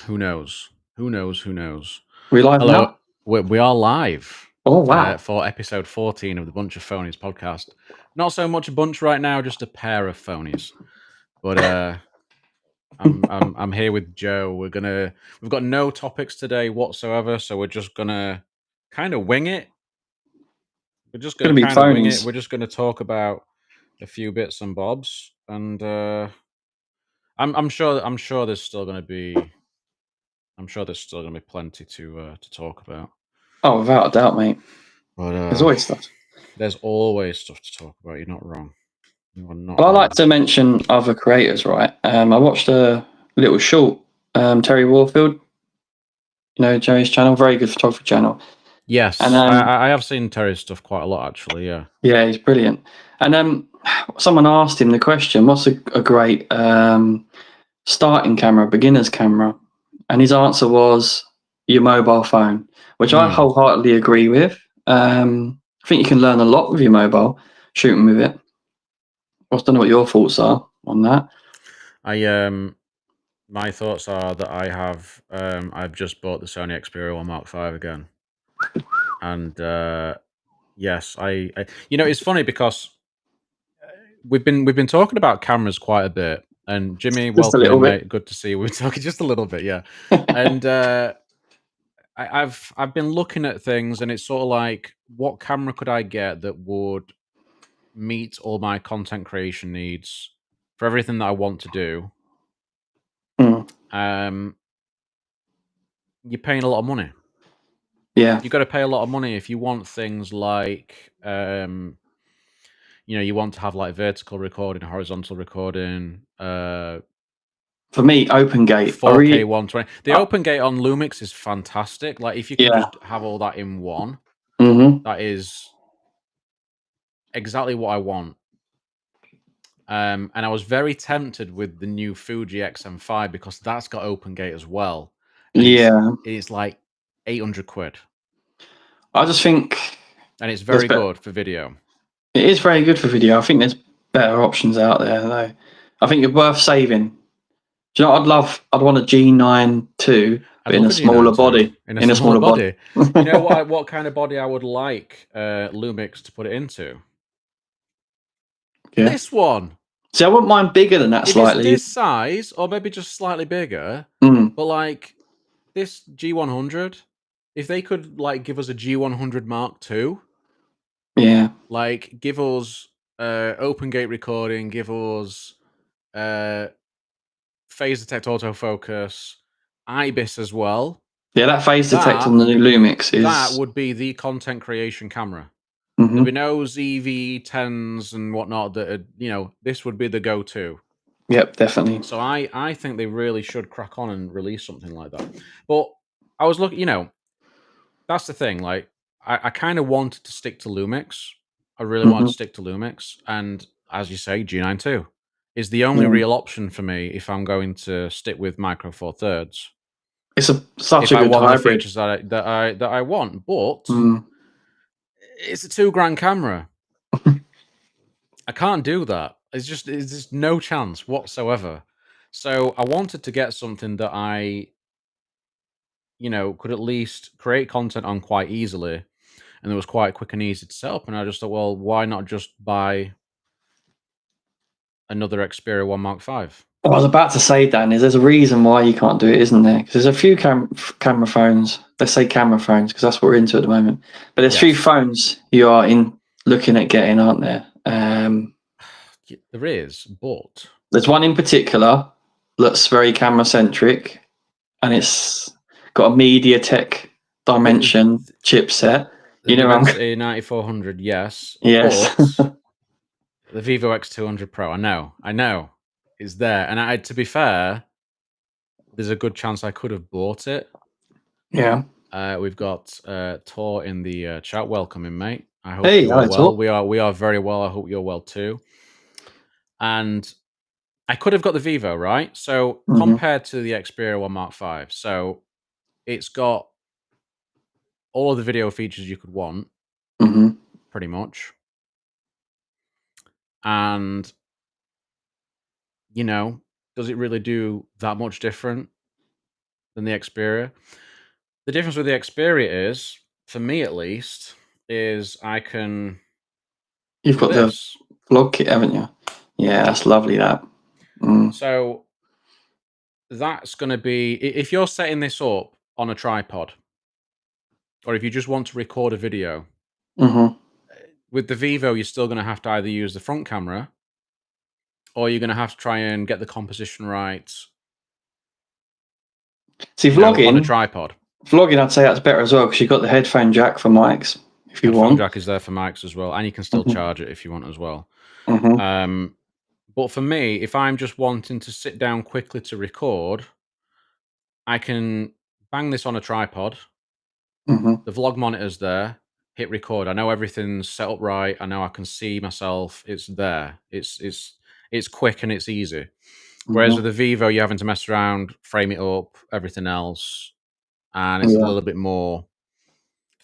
Who knows? Who knows? Who knows? We live Hello, now? we are live Oh, wow. for episode 14 of the Bunch of Phoneys podcast. Not so much a bunch right now, just a pair of phonies. But I'm here with Joe. We've got no topics today whatsoever, so we're just gonna kind of wing it. We're just gonna Gonna be kind of wing it. phonies. We're just gonna talk about a few bits and bobs, and I'm sure there's still gonna be plenty to talk about. Oh, without a doubt, mate. But There's always stuff. there's always stuff to talk about. You're not wrong. You are not Well, I wrong. like to mention other creators, right? I watched a little short, Terry Warfield, Jerry's channel, very good photography channel. Yes, And I have seen Terry's stuff quite a lot, actually. Yeah. yeah, he's brilliant. And someone asked him the question, what's a great starting camera, beginner's camera? And his answer was your mobile phone, which I wholeheartedly agree with. I think you can learn a lot with your mobile, shooting with it. I don't know what your thoughts are on that. My thoughts are that I've just bought the Sony Xperia 1 Mark V again, and yes, I it's funny because we've been talking about cameras quite a bit, and Jimmy, Just a welcome little in, bit. mate. Good to see you. We're talking just a little bit, yeah, and I've been looking at things, and it's sort of like, what camera could I get that would meet all my content creation needs for everything that I want to do? You're paying a lot of money. Yeah. You've got to pay a lot of money if you want things like, you want to have like vertical recording, horizontal recording, For me, open gate. 4K 120. The open gate on Lumix is fantastic. Like, if you can Yeah. just have all that in one, that is exactly what I want. And I was very tempted with the new Fuji XM5 because that's got open gate as well. And it's like 800 quid. I just think, and it's very good for video. It is very good for video. I think there's better options out there, though. I think it's worth saving. Do you know what I'd want a G9 II, but in a smaller body. In a smaller body. You know what kind of body I would like Lumix to put it into? Yeah. This one. See, I wouldn't mind bigger than that slightly. If it's this size, or maybe just slightly bigger, but like this G100, if they could like give us a G100 Mark II, yeah, like give us open gate recording, give us phase detect autofocus, IBIS as well. Yeah, that phase detect on the new Lumix is... That would be the content creation camera. There'd be no ZV-10s and whatnot that this would be the go-to. Yep, definitely. So I think they really should crack on and release something like that. But I was looking, that's the thing. Like, I kind of wanted to stick to Lumix. I really wanted to stick to Lumix. And as you say, G9 II is the only real option for me if I'm going to stick with Micro Four Thirds. It's such a good hybrid. hybrid. The features that I want, but it's a $2,000 camera. I can't do that. It's just no chance whatsoever. So I wanted to get something that I, could at least create content on quite easily, and it was quite quick and easy to set up. And I just thought, well, why not just buy another Xperia 1 Mark V? I was about to say, Dan, there's a reason why you can't do it, isn't there? Because there's a few camera phones. Let's say camera phones, because that's what we're into at the moment. But there's a few phones you are looking at getting, aren't there? There is, but there's one in particular that's very camera centric, and it's got a MediaTek Dimension chipset. The Dimensity 9400, yes. But the Vivo X200 Pro, I know, is there. And to be fair, there's a good chance I could have bought it. Yeah. We've got Tor in the chat. Welcome in, mate. I hope you're well. We are very well. I hope you're well too. And I could have got the Vivo, right? So compared to the Xperia 1 Mark V, so it's got all of the video features you could want, pretty much. And, does it really do that much different? than the Xperia. The difference with the Xperia is, for me at least, is I can. You've got this. The vlog kit, haven't you? Yeah, that's lovely. That. So that's going to be, if you're setting this up on a tripod, or if you just want to record a video, with the Vivo, you're still going to have to either use the front camera, or you're going to have to try and get the composition right. See, vlogging on a tripod. Vlogging, I'd say that's better as well because you've got the headphone jack for mics if you want. Headphone jack is there for mics as well, and you can still charge it if you want as well. But for me, if I'm just wanting to sit down quickly to record, I can bang this on a tripod. The vlog monitor's there. Hit record. I know everything's set up right. I know I can see myself. It's there. It's quick and it's easy. Whereas with the Vivo, you're having to mess around, frame it up, everything else, and it's a little bit more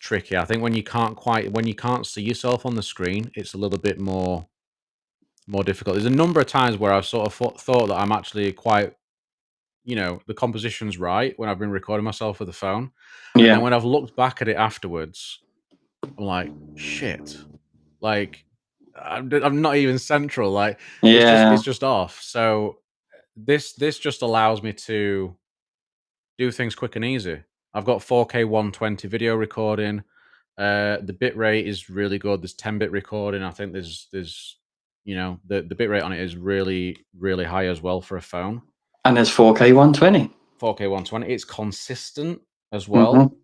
tricky. I think when you can't see yourself on the screen, it's a little bit more difficult. There's a number of times where I've sort of thought that I'm actually quite, the composition's right when I've been recording myself with the phone. And then when I've looked back at it afterwards, I'm like, shit, like I'm not even central. Like it's just off. So this just allows me to do things quick and easy. I've got 4K 120 video recording. The bit rate is really good. There's 10-bit recording. I think there's the bit rate on it is really, really high as well for a phone. And there's 4K 120. 4K 120. It's consistent as well.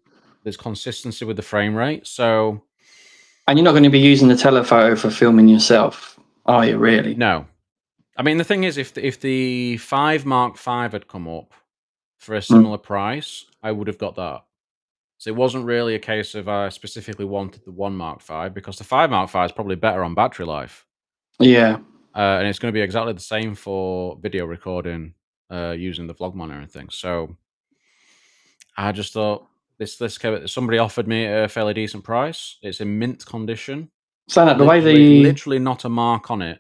There's consistency with the frame rate. So, and you're not going to be using the telephoto for filming yourself, are you? Really? No. I mean, the thing is, if the 5 Mark V had come up for a similar price, I would have got that. So it wasn't really a case of I specifically wanted the 1 Mark V because the 5 Mark V is probably better on battery life. Yeah. And it's going to be exactly the same for video recording using the vlog monitor and things. So I just thought somebody offered me a fairly decent price. It's in mint condition. So that literally not a mark on it.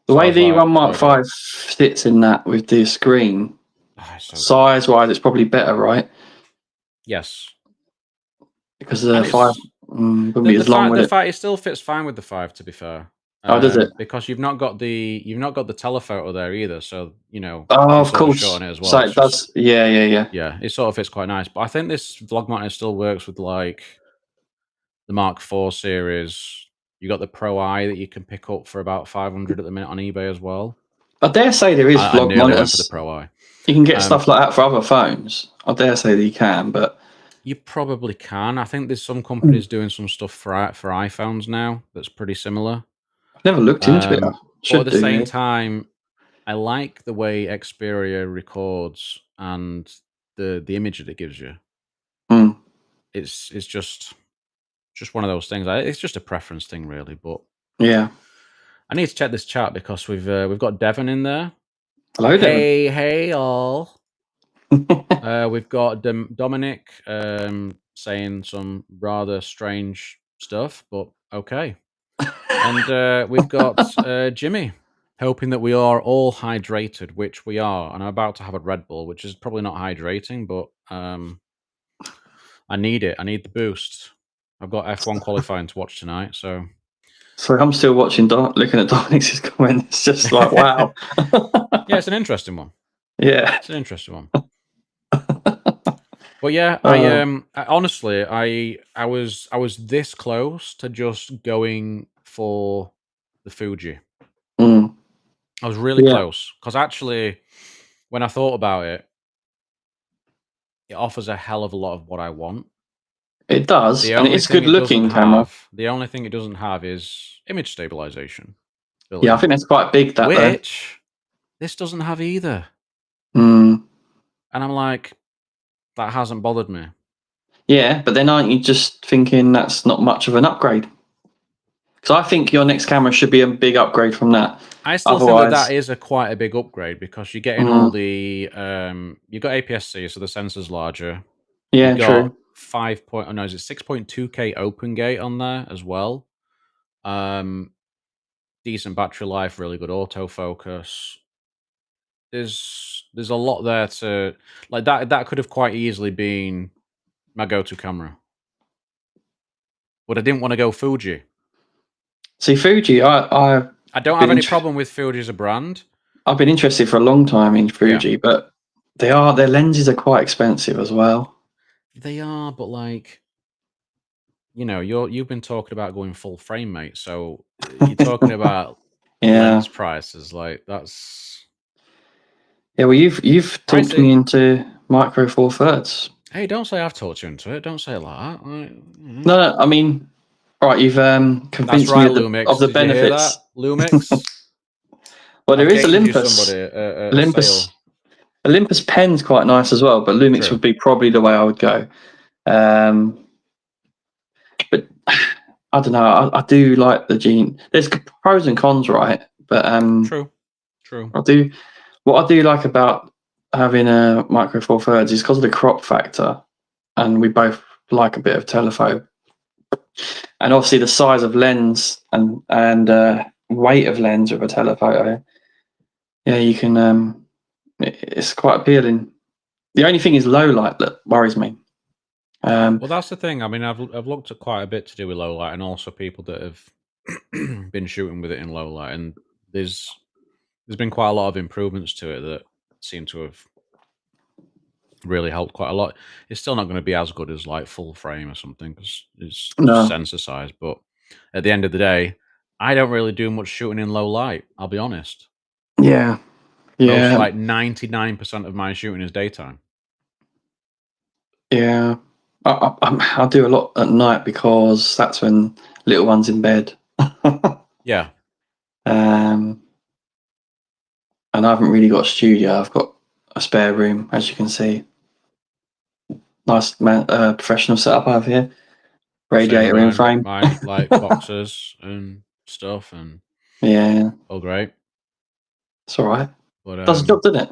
The way the 1 Mark V sits in that with the screen, size-wise, it's probably better, right? Yes. Because the 5 wouldn't be as long. It still fits fine with the 5, to be fair. Does it? Because you've not got the telephoto there either, so of course. Short on it as well. So it does. Yeah. Yeah, it sort of fits quite nice. But I think this vlog monitor still works with like the Mark IV series. You got the Pro I that you can pick up for about $500 at the minute on eBay as well. I dare say there is vlog monitors. Went for the Pro I. You can get stuff like that for other phones. I dare say that you can, but you probably can. I think there's some companies doing some stuff for iPhones now that's pretty similar. I've never looked into it. But at the same time, I like the way Xperia records and the image that it gives you. It's just one of those things. It's just a preference thing, really. But yeah, I need to check this chat because we've got Devon in there. Hello, Devon. Hey, all. We've got Dominic saying some rather strange stuff, but okay. And we've got Jimmy hoping that we are all hydrated, which we are. And I'm about to have a Red Bull, which is probably not hydrating, but I need it. I need the boost. I've got F1 qualifying to watch tonight, so. So I'm still looking at Dominic's comment. It's just like, wow. Yeah, it's an interesting one. Yeah, it's an interesting one. But yeah, I honestly, I was this close to just going for the Fuji. I was really close because actually, when I thought about it, it offers a hell of a lot of what I want. It does, and it's good looking camera. The only thing it doesn't have is image stabilization. Yeah, I think that's quite big. Which this doesn't have either. And I'm like, that hasn't bothered me. Yeah, but then aren't you just thinking that's not much of an upgrade? Because I think your next camera should be a big upgrade from that. I still think that is quite a big upgrade because you're getting all the you've got APS-C, so the sensor's larger. Yeah, true. 6.2K open gate on there as well. Decent battery life, really good autofocus. there's a lot there to like that could have quite easily been my go-to camera. But I didn't want to go Fuji. See, Fuji, I don't have any problem with Fuji as a brand. I've been interested for a long time in Fuji, but their lenses are quite expensive as well. They are, but like, you know, you've been talking about going full frame, mate. So you're talking about lens prices, like that's. Yeah, well, you've talked me into Micro Four Thirds. Hey, don't say I've talked you into it. Don't say it like that. No, I mean, all right, you've convinced me of the benefits. Lumix. Well, there is Olympus. Olympus pen's quite nice as well, but Lumix would be probably the way I would go. But I don't know. I do like the Gene. There's pros and cons, right? But true. What I do like about having a Micro Four Thirds is because of the crop factor, and we both like a bit of telephoto, and obviously the size of lens and weight of lens with a telephoto. Yeah, you can. It's quite appealing. The only thing is low light that worries me. Well, that's the thing. I mean, I've looked at quite a bit to do with low light, and also people that have been shooting with it in low light, and there's been quite a lot of improvements to it that seem to have really helped quite a lot. It's still not going to be as good as like full frame or something because it's sensor size. But at the end of the day, I don't really do much shooting in low light. I'll be honest. Yeah. Most like 99% of my shooting is daytime. Yeah. I do a lot at night because that's when little one's in bed. Yeah. And I haven't really got a studio. I've got a spare room, as you can see. Nice professional setup over here. Radiator in frame. My like boxes and stuff, and all great. It's all right. But does the job, doesn't it?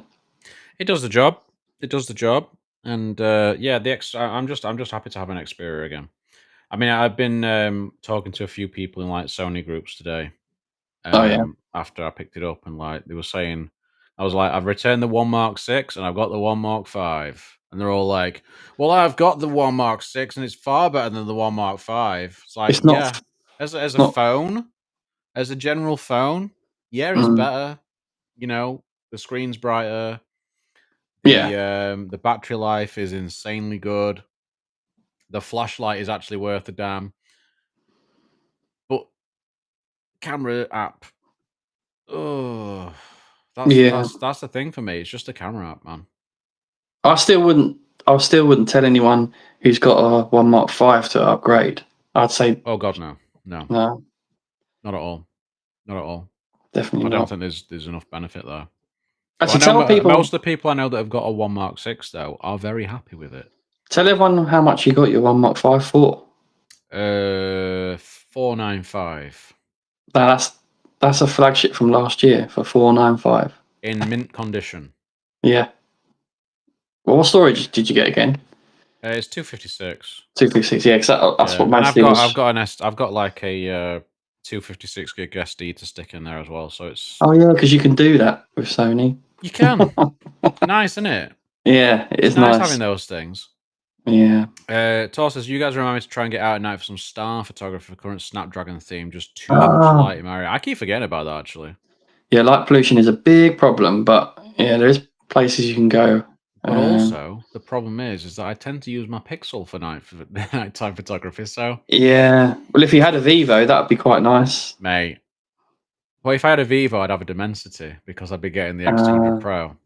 It does the job. It does the job. And I'm just happy to have an Xperia again. I mean, I've been talking to a few people in like Sony groups today. After I picked it up, and like they were saying, I was like, I've returned the 1 Mark 6 and I've got the 1 Mark 5, and they're all like, "Well, I've got the 1 Mark 6 and it's far better than the 1 Mark 5." It's like, as a phone, as a general phone, it's better. You know, the screen's brighter. The battery life is insanely good. The flashlight is actually worth the damn. But camera app, that's the thing for me. It's just a camera app, man. I still wouldn't tell anyone who's got a 1 Mark 5 to upgrade. I'd say, oh god, no, not at all. Definitely, I don't think there's enough benefit there. Actually, tell people. Most of the people I know that have got a 1 Mark 6 though are very happy with it. Tell everyone how much you got your 1 Mark 5 for. $495. That's a flagship from last year for $495 in mint condition. Yeah. Well, what storage did you get again? It's 256. 256, yeah. Because that's what most people. I've got like a 256 gig SD to stick in there as well. So it's. Oh yeah, because you can do that with Sony. You can. Nice, isn't it? Yeah, it's nice having those things. Yeah. Tor says, you guys remind me to try and get out at night for some star photography for current Snapdragon theme. Just too much light in my area. I keep forgetting about that actually. Yeah, light pollution is a big problem, but yeah, there is places you can go. But also, the problem is that I tend to use my Pixel for nighttime photography. So yeah, well, if you had a Vivo, that would be quite nice, mate. Well, if I had a Vivo, I'd have a Dimensity because I'd be getting the X200 Pro.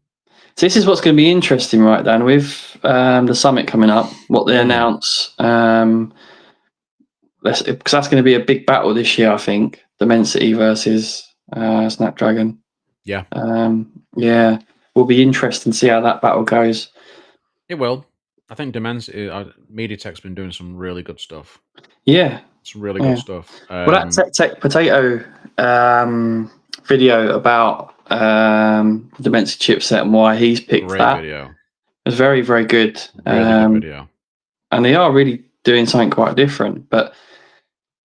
So this is what's going to be interesting, right, Dan? With the summit coming up, what they announce, because that's going to be a big battle this year, I think. Dimensity versus Snapdragon. Yeah. Yeah. Will be interesting to see how that battle goes. It will. I think Dimensity, MediaTek's been doing some really good stuff. Yeah. Some really good stuff. Well, that Tech Potato video about the Dimensity chipset and why he's picked that. Video. It was very, very good. Really good video. And they are really doing something quite different, but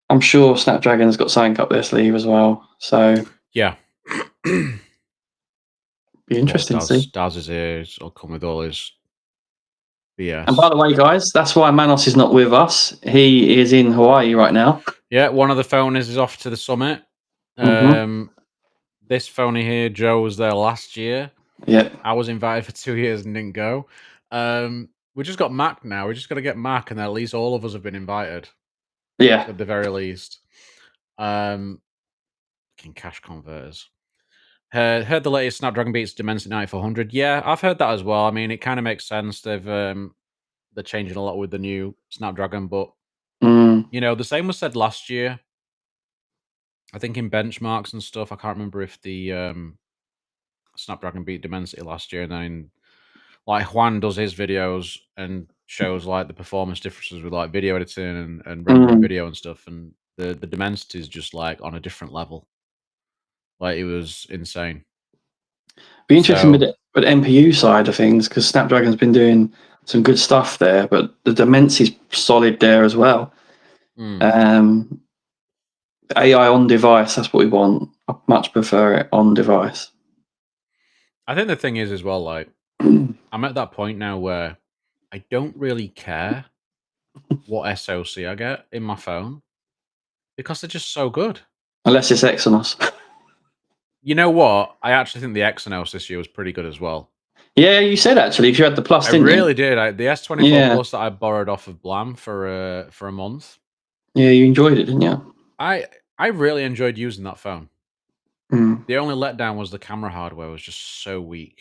I'm sure Snapdragon's got something up their sleeve as well. So yeah. Be interesting to see. Daz is here. He'll come with all his BS. And by the way, guys, that's why Manos is not with us. He is in Hawaii right now. Yeah, one of the phonies is off to the summit. This phony here, Joe, was there last year. Yeah. I was invited for 2 years and didn't go. We just got Mac now. We just got to get Mac, and then at least all of us have been invited. Yeah. At the very least. Fucking cash converters. Heard the latest Snapdragon beats Dimensity 9400. Yeah, I've heard that as well. I mean, it kind of makes sense. They're changing a lot with the new Snapdragon, but you know, the same was said last year. I think in benchmarks and stuff. I can't remember if the Snapdragon beat Dimensity last year, and then like Juan does his videos and shows like the performance differences with like video editing and rendering video and stuff, and the Dimensity is just like on a different level. Like it was insane. Be interesting with the NPU side of things, because Snapdragon's been doing some good stuff there, but the Dimensity's solid there as well. AI on device, that's what we want. I much prefer it on device. I think the thing is as well, like I'm at that point now where I don't really care what SoC I get in my phone because they're just so good. Unless it's Exynos. You know what? I actually think the Exynos this year was pretty good as well. Yeah, you said actually, because you had the Plus, didn't you? I really did. The S24 Plus that I borrowed off of Blam for a month. Yeah, you enjoyed it, didn't you? I really enjoyed using that phone. The only letdown was the camera hardware was just so weak.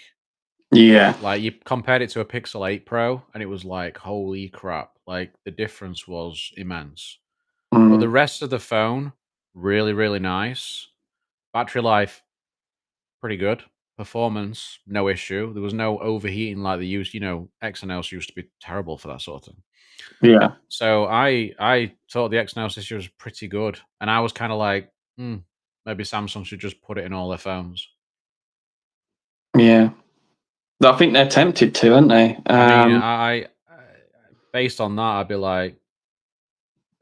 Yeah. Like you compared it to a Pixel 8 Pro and it was like, holy crap. Like the difference was immense. But the rest of the phone, really, really nice. Battery life, pretty good. Performance, no issue. There was no overheating like they used, you know, Exynos used to be terrible for that sort of thing. Yeah. So I thought the Exynos this year was pretty good. And I was kind of like, maybe Samsung should just put it in all their phones. Yeah. I think they're tempted to, aren't they? I mean, I based on that,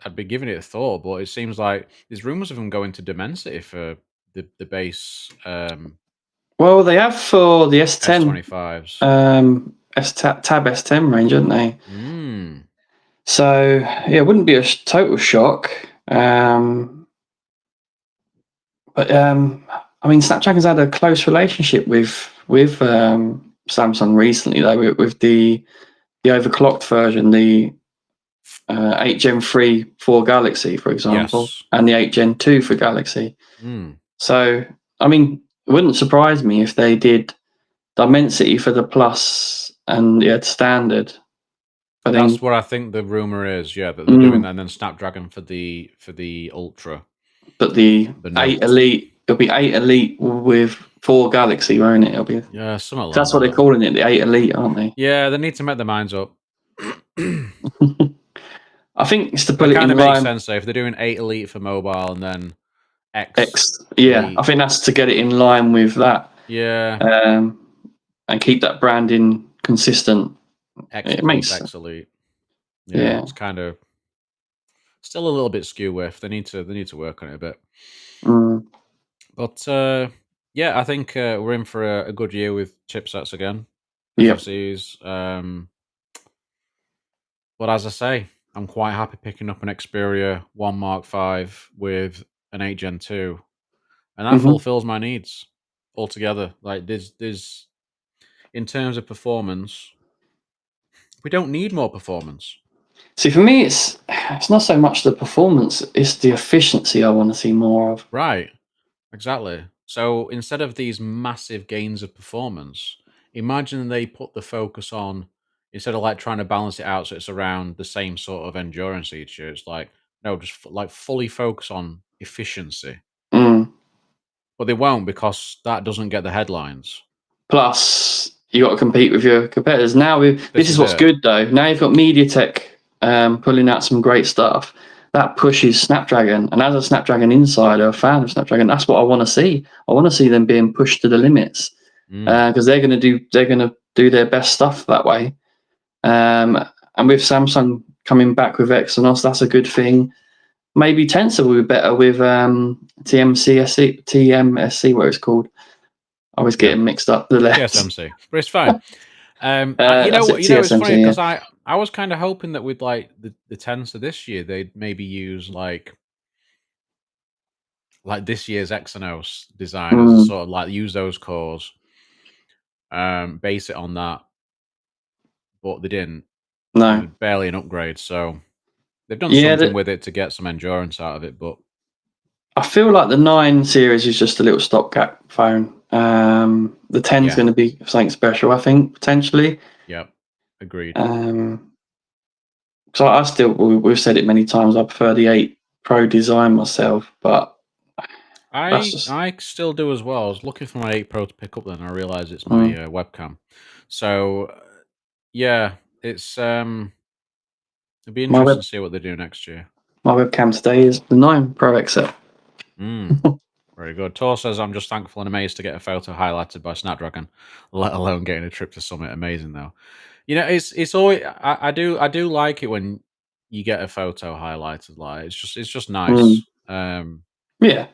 I'd be giving it a thought, but it seems like there's rumors of them going to Dimensity for the base. Well, they have for the S10 S25s. Tab S10 range, haven't they? So yeah, it wouldn't be a total shock. But I mean, Snapdragon's had a close relationship with Samsung recently, though, with the overclocked version, the 8 Gen 3 for Galaxy, for example, and the 8 Gen 2 for Galaxy. So, I mean, it wouldn't surprise me if they did Dimensity for the Plus and standard. But that's what I think the rumor is. Yeah, that they're doing that, and then Snapdragon for the Ultra. But the 8 Elite, it'll be 8 Elite with 4 Galaxy, won't it? It'll be something like that's what they're calling it, the 8 Elite, aren't they? Yeah, they need to make their minds up. I think it's to put it in line. Kind of makes sense though. If they're doing 8 Elite for mobile and then X, yeah, I think that's to get it in line with that. Yeah, and keep that branding consistent. It makes X Elite. Yeah, it's kind of still a little bit skew with. They need to work on it a bit. But yeah, I think we're in for a good year with chipsets again. SoCs. But as I say, I'm quite happy picking up an Xperia 1 Mark V with an 8 Gen 2, and that fulfills my needs altogether. Like there's in terms of performance, we don't need more performance. See, for me, it's not so much the performance; it's the efficiency I want to see more of. Right, exactly. So instead of these massive gains of performance, imagine they put the focus on, instead of like trying to balance it out so it's around the same sort of endurance each year. It's like, no, just like fully focus on efficiency. But they won't, because that doesn't get the headlines. Plus, you got to compete with your competitors. Now, this is what's good though. Now you've got MediaTek pulling out some great stuff that pushes Snapdragon. And as a Snapdragon insider, a fan of Snapdragon, that's what I want to see. I want to see them being pushed to the limits, because they're going to do their best stuff that way. And with Samsung coming back with Exynos, that's a good thing. Maybe Tensor will be better with TMSC, where it's called. I was getting mixed up the letters. TSMC, but it's fine. You know, That's it, you know, it's TSMC, funny because yeah. I was kind of hoping that with like the 10s for this year, they'd maybe use like this year's Exynos design as a sort of like use those cores, base it on that, but they didn't. It No. was barely an upgrade, so they've done Yeah, something with it to get some endurance out of it. But I feel like the 9 series is just a little stopgap phone. The 10 is Yeah. going to be something special, I think, potentially. Yep, agreed. So I still, we've said it many times, I prefer the 8 Pro design myself, but I still do as well. I was looking for my 8 Pro to pick up, then I realized it's my webcam. So yeah, it's it'd be interesting to see what they do next year. My webcam today is the 9 Pro XL. Very good. Tor says, I'm just thankful and amazed to get a photo highlighted by Snapdragon, let alone getting a trip to Summit. Amazing though. You know, it's always I do like it when you get a photo highlighted. Like it's just nice. Yeah.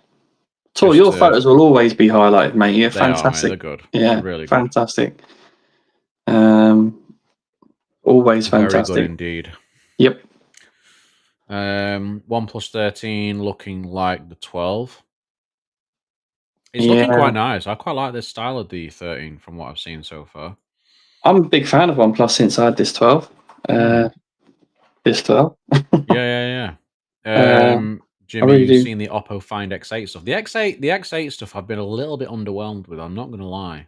Tor, your photos will always be highlighted, mate. You're fantastic. Are, mate. They're good. Yeah, they're really fantastic. Always fantastic. Very good indeed. Yep. OnePlus 13 looking like the 12. It's looking quite nice. I quite like this style of the 13 from what I've seen so far. I'm a big fan of OnePlus since I had this 12. This 12. Yeah. Jimmy, you've seen the Oppo Find X8 stuff. The X8 stuff I've been a little bit underwhelmed with, I'm not going to lie.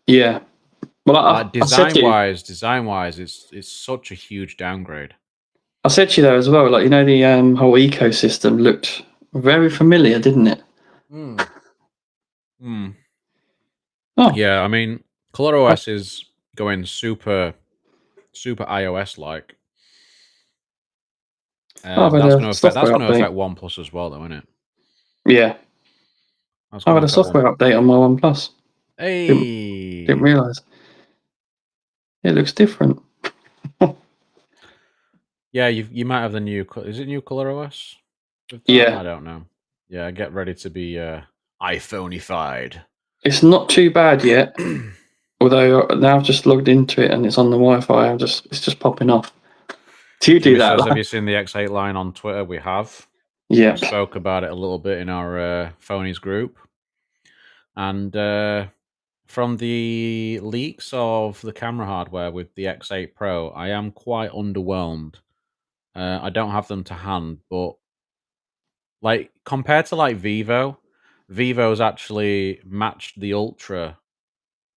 Yeah. Well, design-wise, it's such a huge downgrade. I said to you though as well, like, you know, the whole ecosystem looked very familiar, didn't it? Oh. Yeah, I mean, ColorOS is going super iOS-like. That's going to affect OnePlus as well, though, isn't it? Yeah. I've had a software update on my OnePlus. Hey! Didn't realise. It looks different. Yeah, you might have the new... Is it new ColorOS? Yeah. I don't know. Yeah, get ready to be iPhone-ified. It's not too bad yet. Although now I've just logged into it and it's on the Wi-Fi. It's just popping off. Do you do that? Says, have you seen the X8 line on Twitter? We have. Yeah. We spoke about it a little bit in our Phoneys group. And from the leaks of the camera hardware with the X8 Pro, I am quite underwhelmed. I don't have them to hand, but like compared to like Vivo's actually matched the Ultra,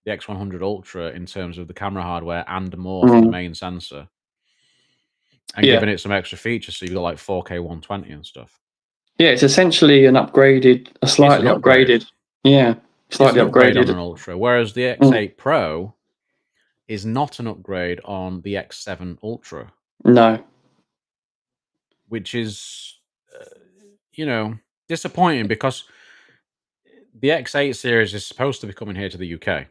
the X100 Ultra in terms of the camera hardware and more for the main sensor. And giving it some extra features, so you've got like 4K 120 and stuff. Yeah, it's essentially an upgraded, slightly upgraded. Yeah, slightly upgraded on an Ultra. Whereas the X8 Pro is not an upgrade on the X7 Ultra. No. Which is, disappointing because the X8 series is supposed to be coming here to the UK.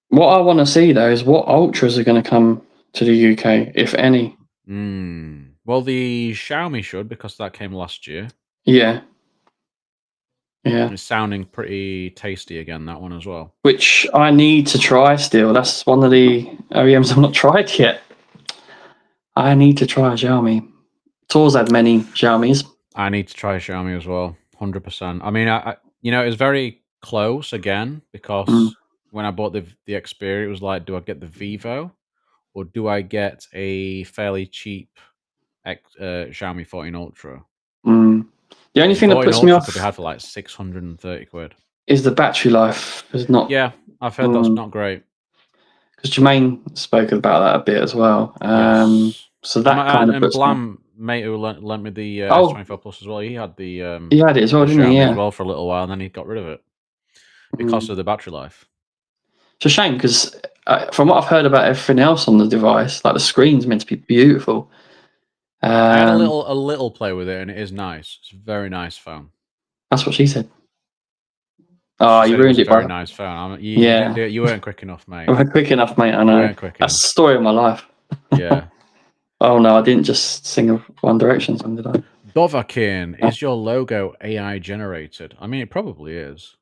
What I want to see though is what Ultras are going to come to the UK, if any. Well, the Xiaomi should, because that came last year. Yeah. Yeah. It's sounding pretty tasty again, that one as well. Which I need to try still. That's one of the OEMs I've not tried yet. I need to try a Xiaomi. Tor's had many Xiaomis. I need to try a Xiaomi as well, 100%. I mean, it was very close again, because when I bought the Xperia, it was like, do I get the Vivo or do I get a fairly cheap Xiaomi 14 Ultra? The only thing that puts me off could be had for like 630 quid. Is the battery life. Is not. Yeah, I've heard that's not great. Because Jermaine spoke about that a bit as well. Yes. So that kind of puts Blam, mate, who lent me the S24 Plus as well. He had the he had it as well, didn't he? Yeah. As well for a little while, and then he got rid of it because of the battery life. It's a shame because from what I've heard about everything else on the device, like the screen's meant to be beautiful. I had a little play with it, and it is nice. It's a very nice phone. That's what she said. Oh, you ruined it, very nice phone. You weren't quick enough, mate. I weren't quick enough, mate. I know. You weren't quick enough. That's the story of my life. Yeah. Oh no, I didn't just sing a One Direction song, did I? Dovakin, is your logo AI generated? I mean, it probably is.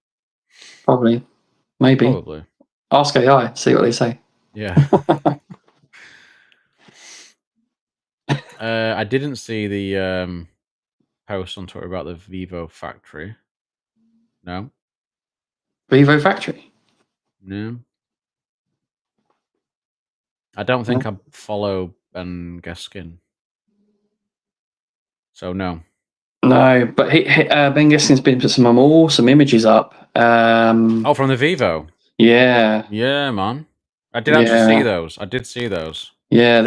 Probably. Maybe. Probably. Ask AI, see what they say. Yeah. I didn't see the post on Twitter about the Vivo factory. No. Vivo factory? No. I don't think I follow Ben Geskin. So no. No, but Ben Geskin's been put some awesome images up. From the Vivo? Yeah. Yeah, man. I did actually see those. I did see those. Yeah,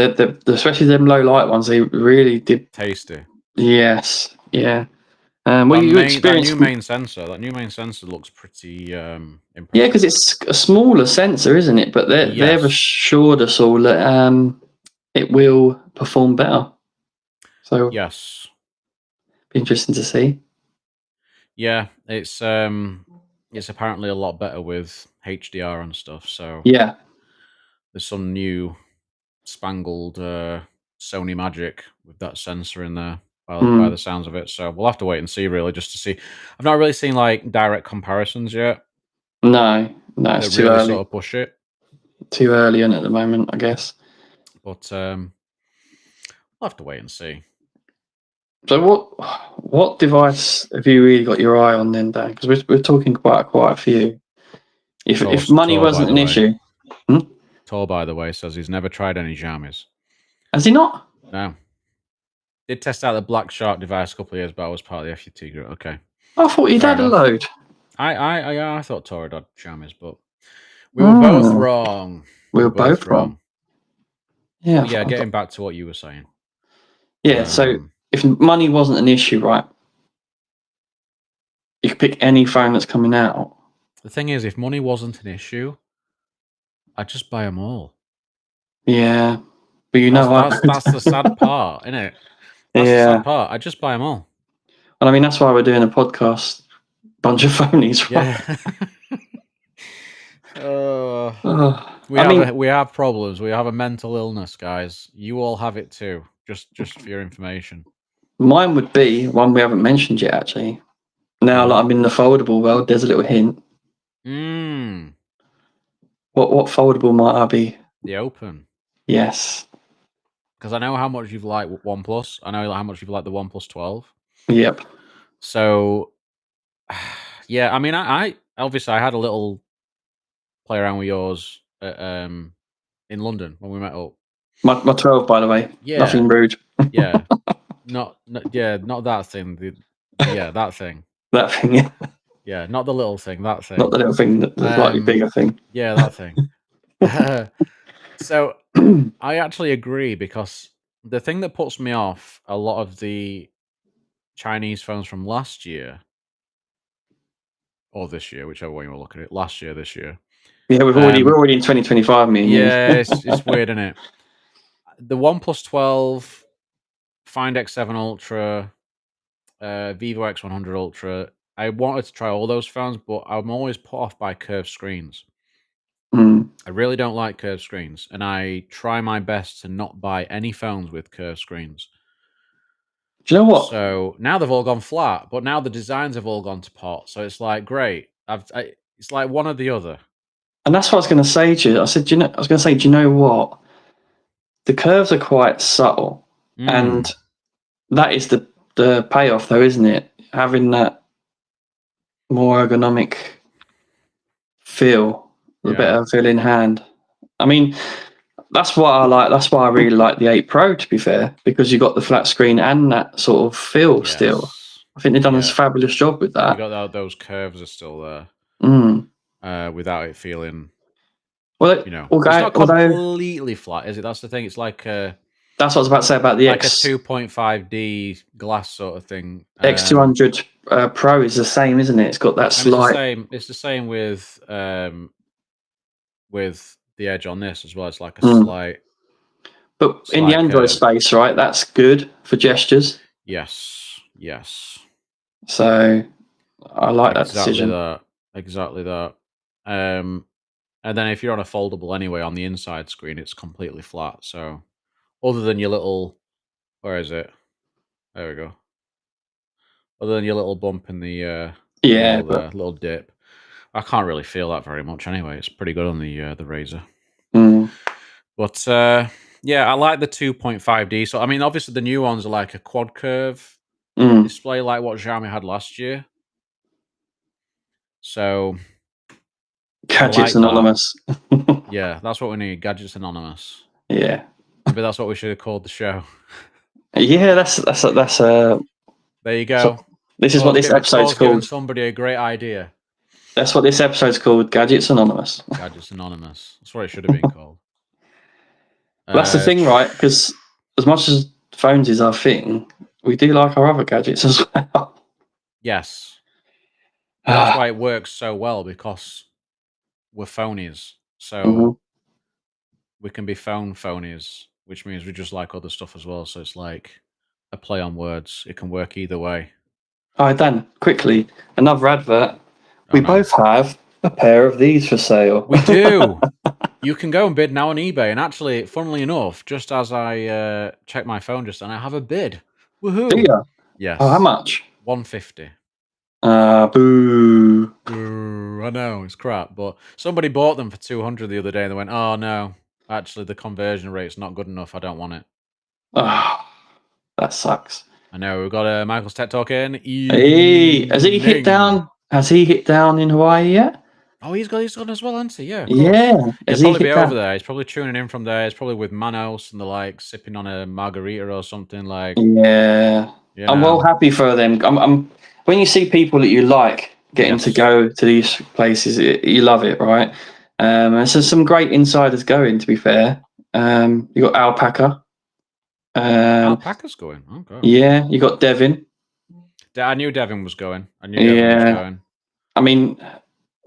especially them low light ones, they really did. Tasty. Yes, yeah. That new main sensor looks pretty impressive. Yeah, because it's a smaller sensor, isn't it? But they've assured us all that it will perform better. So yes, be interesting to see. Yeah, it's apparently a lot better with HDR and stuff. So yeah, there's some new spangled Sony magic with that sensor in there by the sounds of it. So we'll have to wait and see, really, just to see. I've not really seen like direct comparisons yet. No, it's too really early. Sort of push it. Too early in at the moment, I guess. But we'll have to wait and see. So what device have you really got your eye on then, Dan? Because we're talking quite a few. If money wasn't an issue. Tor, by the way, says he's never tried any Xiaomis. Has he not? No. Did test out the Black Shark device a couple of years back. I was part of the FUT group. Okay. I thought he'd had a load. I thought Tor had Xiaomis, but we were both wrong. We were both wrong. Yeah. But yeah, getting back to what you were saying. Yeah, so if money wasn't an issue, right, you could pick any phone that's coming out. The thing is, if money wasn't an issue, I'd just buy them all. Yeah. But that's the sad part, isn't it? That's the sad part. I'd just buy them all. Well, I mean, that's why we're doing a podcast, Bunch of Phoneys, right? Yeah. We have problems. We have a mental illness, guys. You all have it too. Just for your information. Mine would be one we haven't mentioned yet, actually. Now that I'm in the foldable world, there's a little hint. What foldable might I be? The Open. Yes. Because I know how much you've liked OnePlus. I know how much you've liked the OnePlus 12. Yep. So, yeah, I mean, I obviously I had a little play around with yours in London when we met up. My 12, by the way. Yeah. Nothing rude. Yeah. not that thing. That thing. That thing, yeah. Yeah, not the little thing, that thing. Not the little thing, the slightly bigger thing. Yeah, that thing. So I actually agree, because the thing that puts me off a lot of the Chinese phones from last year, or this year, whichever way you want to look at it, last year, this year. Yeah, we're already in 2025, me and you. Yeah, it's weird, isn't it? The OnePlus 12, Find X7 Ultra, Vivo X100 Ultra. I wanted to try all those phones, but I'm always put off by curved screens. I really don't like curved screens, and I try my best to not buy any phones with curved screens. Do you know what? So now they've all gone flat, but now the designs have all gone to pot. So it's like, great. It's like one or the other. And that's what I was going to say to you. I said, do you know what? The curves are quite subtle, and that is the payoff, though, isn't it? Having that more ergonomic feel, the better feel in hand. I mean, that's what I like. That's why I really like the 8 Pro, to be fair, because you got the flat screen and that sort of feel still. I think they've done a fabulous job with that. You got those curves are still there, without it feeling. Well, it's not completely flat, is it? That's the thing. It's like that's what I was about to say about the like a 2.5D glass sort of thing. X200 Pro is the same, isn't it? It's got that slight. It's the same with the edge on this as well. It's like a slight. But in the Android space, right? That's good for gestures. Yes. So I like that decision. Exactly that. And then if you're on a foldable anyway, on the inside screen, it's completely flat. So other than your little, where is it? There we go. Other than your little bump in the little dip. I can't really feel that very much anyway. It's pretty good on the Razer. But yeah, I like the 2.5D. So I mean, obviously the new ones are like a quad curve display, like what Xiaomi had last year. So Gadgets Anonymous. Yeah, that's what we need. Gadgets Anonymous. Yeah. Maybe that's what we should have called the show. Yeah, that's There you go. This is what this episode's called. Giving somebody a great idea. That's what this episode's called. Gadgets Anonymous. Gadgets Anonymous. That's what it should have been called. That's the thing, right? Because as much as phones is our thing, we do like our other gadgets as well. Yes. That's why it works so well, because we're phonies. So we can be phonies, which means we just like other stuff as well. So it's like a play on words. It can work either way. All right, Dan, quickly, another advert. We both have a pair of these for sale. We do. You can go and bid now on eBay. And actually, funnily enough, just as I checked my phone just then, I have a bid. Woohoo! Do you? Yes. Oh, how much? 150. Boo. I know, it's crap. But somebody bought them for 200 the other day and they went, oh no, actually the conversion rate's not good enough. I don't want it. Oh, that sucks. I know. We've got Michael's Tech Talk in. Hey, has he hit down? Has he hit down in Hawaii yet? Oh, he's gone as well, hasn't he? Yeah, of course. Yeah. He'll probably be over there. He's probably tuning in from there. He's probably with Manos and the like, sipping on a margarita or something like. Yeah. I'm well happy for them. I'm when you see people that you like getting to go to these places, you love it, right? And so some great insiders going. To be fair, you got Alpaca. Alpaca's going. Okay. Yeah, you got Devin. I knew Devin was going. Devin was going. I mean,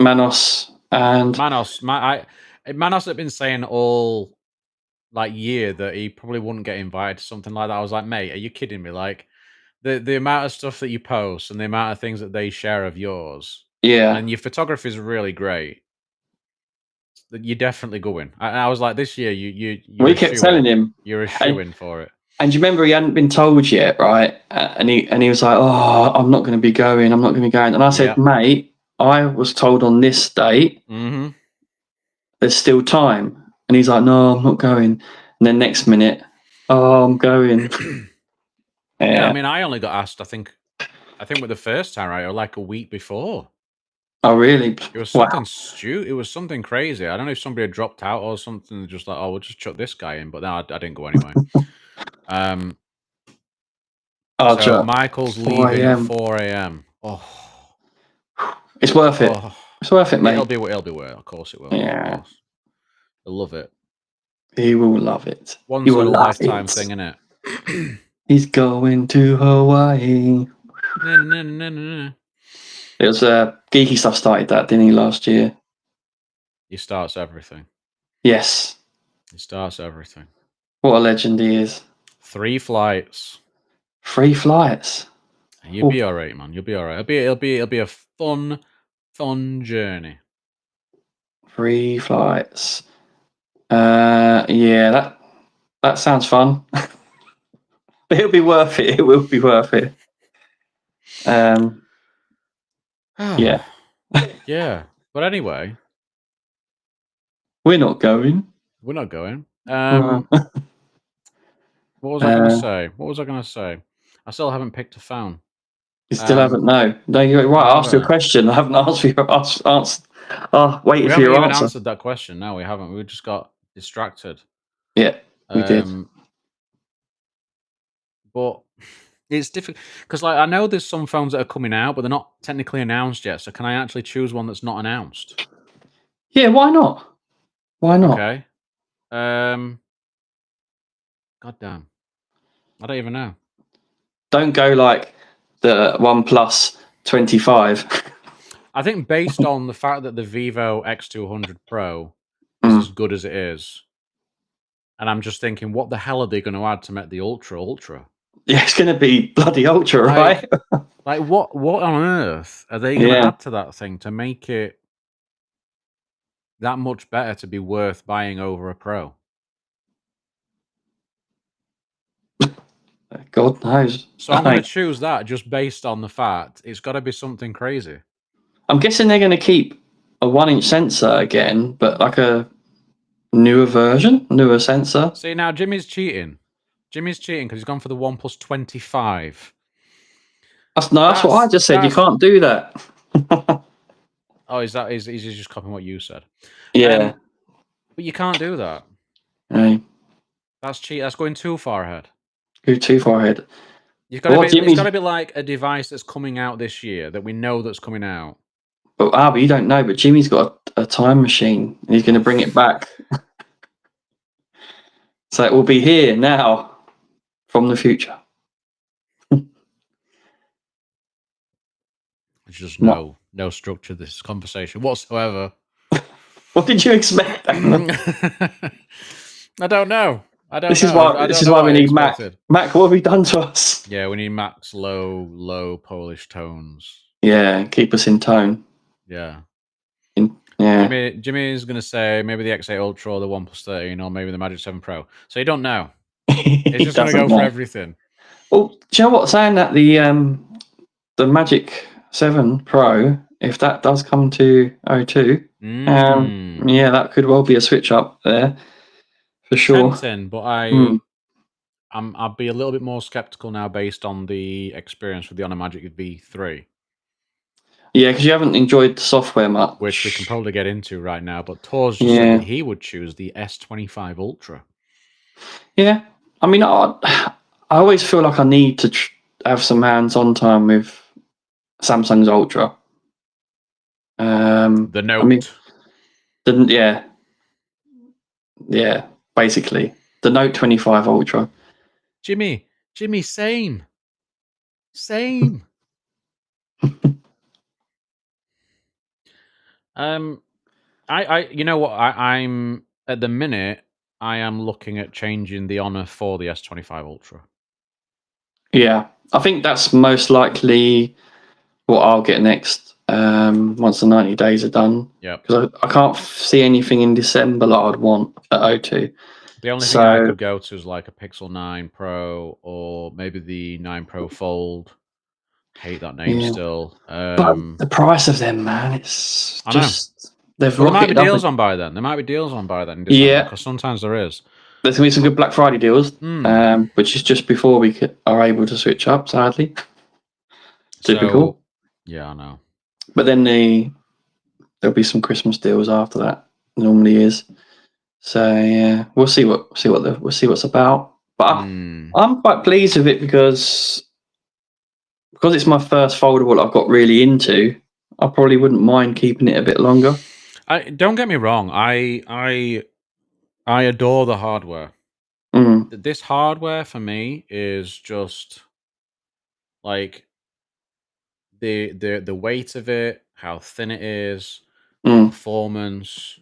Manos and Manos had been saying all like year that he probably wouldn't get invited to something like that. I was like, mate, are you kidding me? Like the amount of stuff that you post and the amount of things that they share of yours. Yeah. And your photography is really great. You're definitely going. I was like, this year we kept telling him you're a shoo-in for it. And do you remember he hadn't been told yet, right? And he was like, "Oh, I'm not going to be going. I'm not going to be going." And I said, "Mate, I was told on this date. There's still time." And he's like, "No, I'm not going." And then next minute, "Oh, I'm going." Yeah, I mean, I only got asked. I think with the first time, right, or like a week before. Oh, really? It was something It was something crazy. I don't know if somebody had dropped out or something. Just like, oh, we'll just chuck this guy in. But no, I didn't go anyway. So Michael's leaving at 4 a.m. Oh, it's worth it. It's worth it, mate. It'll be worth it. Of course it will. Yeah, he'll love it. He will love it. Once in a lifetime thing, isn't it? He's going to Hawaii. It was Geeky Stuff started that, didn't he, last year? He starts everything. Yes. He starts everything. What a legend he is. 3 flights. 3 flights. You'll be all right, man. You'll be all right. It'll be a fun journey. 3 flights. Yeah, that sounds fun. It'll be worth it. It will be worth it. Yeah. Yeah. But anyway, we're not going. What was I going to say? I still haven't picked a phone. You still haven't? No, you're right. I asked you a question. I haven't asked for your answer. Waiting for your answer. We haven't even answered that question. No, we haven't. We just got distracted. Yeah, we did. But it's difficult because, like, I know there's some phones that are coming out, but they're not technically announced yet. So, can I actually choose one that's not announced? Yeah, why not? Why not? Okay. Goddamn. I don't even know. Don't go like the OnePlus 25. I think based on the fact that the Vivo X200 Pro is as good as it is, and I'm just thinking, what the hell are they going to add to make the Ultra? Yeah, it's going to be bloody Ultra, right? Like, what on earth are they going to add to that thing to make it that much better to be worth buying over a Pro? God knows. So I'm going to choose that just based on the fact it's got to be something crazy. I'm guessing they're going to keep a 1-inch sensor again, but like a newer sensor. See, now Jimmy's cheating. Jimmy's cheating because he's gone for the OnePlus 25. That's what I just said. You can't do that. Oh, he's just copying what you said. Yeah. But you can't do that. Right. That's cheat. That's going too far ahead. Go too far ahead. It's got to be like a device that's coming out this year that we know that's coming out. But you don't know. But Jimmy's got a time machine, and he's going to bring it back. So it will be here now, from the future. There's just no structure to this conversation whatsoever. What did you expect? I don't know. This is why we need Mac. Mac, what have you done to us? Yeah, we need Mac's low Polish tones. Yeah, keep us in tone. Yeah. Yeah. Jimmy is going to say maybe the X8 Ultra or the OnePlus 13 or maybe the Magic 7 Pro. So you don't know. It's just going to go for everything. Well, do you know what? Saying that the Magic 7 Pro, if that does come to O2, yeah, that could well be a switch up there for sure. Tempting, but I'd be a little bit more skeptical now based on the experience with the Honor Magic V3. Yeah, because you haven't enjoyed the software much. Which we can probably get into right now, but Tor's just said that he would choose the S25 Ultra. Yeah. I mean, I always feel like I need to have some hands-on time with Samsung's Ultra. The Note. I mean, yeah, basically. The Note 25 Ultra. Jimmy, same. You know what? I'm at the minute. I am looking at changing the Honor for the S25 Ultra. Yeah, I think that's most likely what I'll get next. Once the 90 days are done. Yeah, because I can't see anything in December that I'd want at O2. The only thing I could go to is like a Pixel 9 Pro or maybe the 9 Pro Fold. Hate that name still. But the price of them, man, it's just... There might be deals on by then. In December, because sometimes there is. There's going to be some good Black Friday deals, which is just before we are able to switch up, sadly. Typical. Yeah, I know. But then there'll be some Christmas deals after that. Normally is. So yeah, we'll see what's about. But I'm quite pleased with it because it's my first foldable I've got really into. I probably wouldn't mind keeping it a bit longer. Don't get me wrong. I adore the hardware. This hardware for me is just like the weight of it, how thin it is, performance.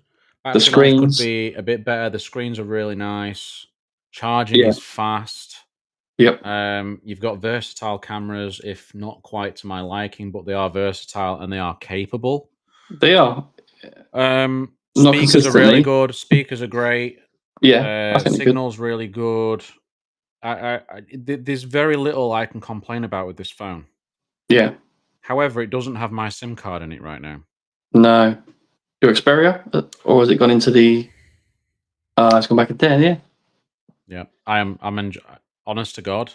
The screens could be a bit better. The screens are really nice. Charging is fast. Yep. You've got versatile cameras, if not quite to my liking, but they are versatile and they are capable. They are. Speakers are really good. Speakers are great. Yeah. Signal's really good. There's very little I can complain about with this phone. Yeah. However, it doesn't have my SIM card in it right now. No. Your Xperia? Or has it gone into the... it's gone back in there, yeah. Yeah. I'm honest to God,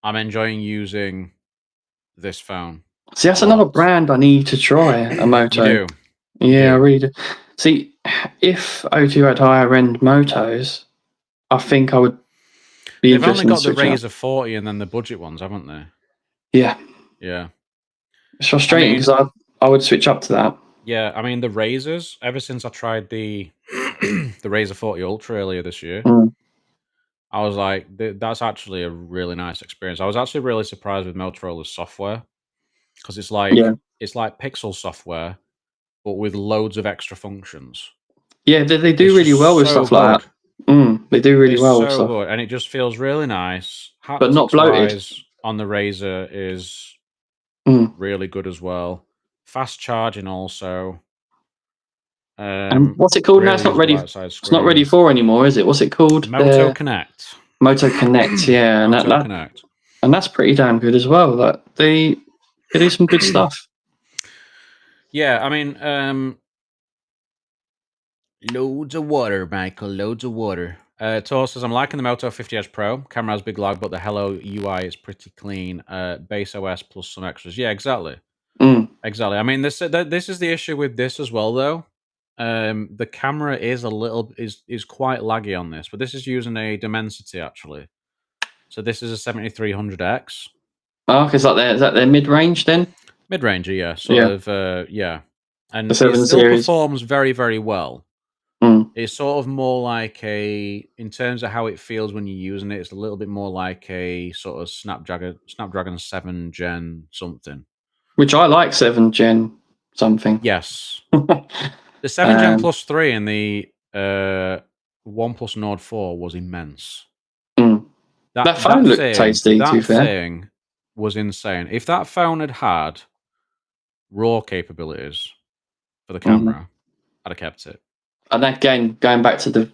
I'm enjoying using this phone. See, that's another brand I need to try, a Moto. You do? Yeah, I really do. See, if O2 had higher-end Motos, I think I would be interested in They've only got the Razr 40 and then the budget ones, haven't they? Yeah. Yeah. It's frustrating because I would switch up to that. Yeah, I mean, the Razrs, ever since I tried the the Razr 40 Ultra earlier this year, I was like, that's actually a really nice experience. I was actually really surprised with Motorola's software because it's like Pixel software, but with loads of extra functions. Yeah, they do really well with stuff like that. They do really well with stuff. Good, and it just feels really nice. But not bloated. On the Razr is really good as well. Fast charging also. And what's it called now? It's not ready. It's not ready for anymore, is it? What's it called? Moto Connect. Moto Connect, yeah, and that's pretty damn good as well. That they do some good stuff. Yeah, I mean, loads of water, Michael. Loads of water. Tor says, I'm liking the Moto 50S Pro. Camera has big lag, but the Hello UI is pretty clean. Base OS plus some extras. Yeah, exactly. Exactly. I mean, this is the issue with this as well, though. The camera is is quite laggy on this, but this is using a Dimensity actually. So this is a 7300X. Oh, is that their mid range then? Mid ranger, yeah, sort of, yeah. And The 7 it still series performs very, very well. It's sort of more like in terms of how it feels when you're using it, it's a little bit more like a sort of Snapdragon 7 Gen something. Which I like 7 Gen something. Yes. The 7 Gen Plus 3 and the OnePlus Nord 4 was immense. That phone looked tasty, to be fair. That thing was insane. If that phone had RAW capabilities for the camera, I'd have kept it. And again, going back to the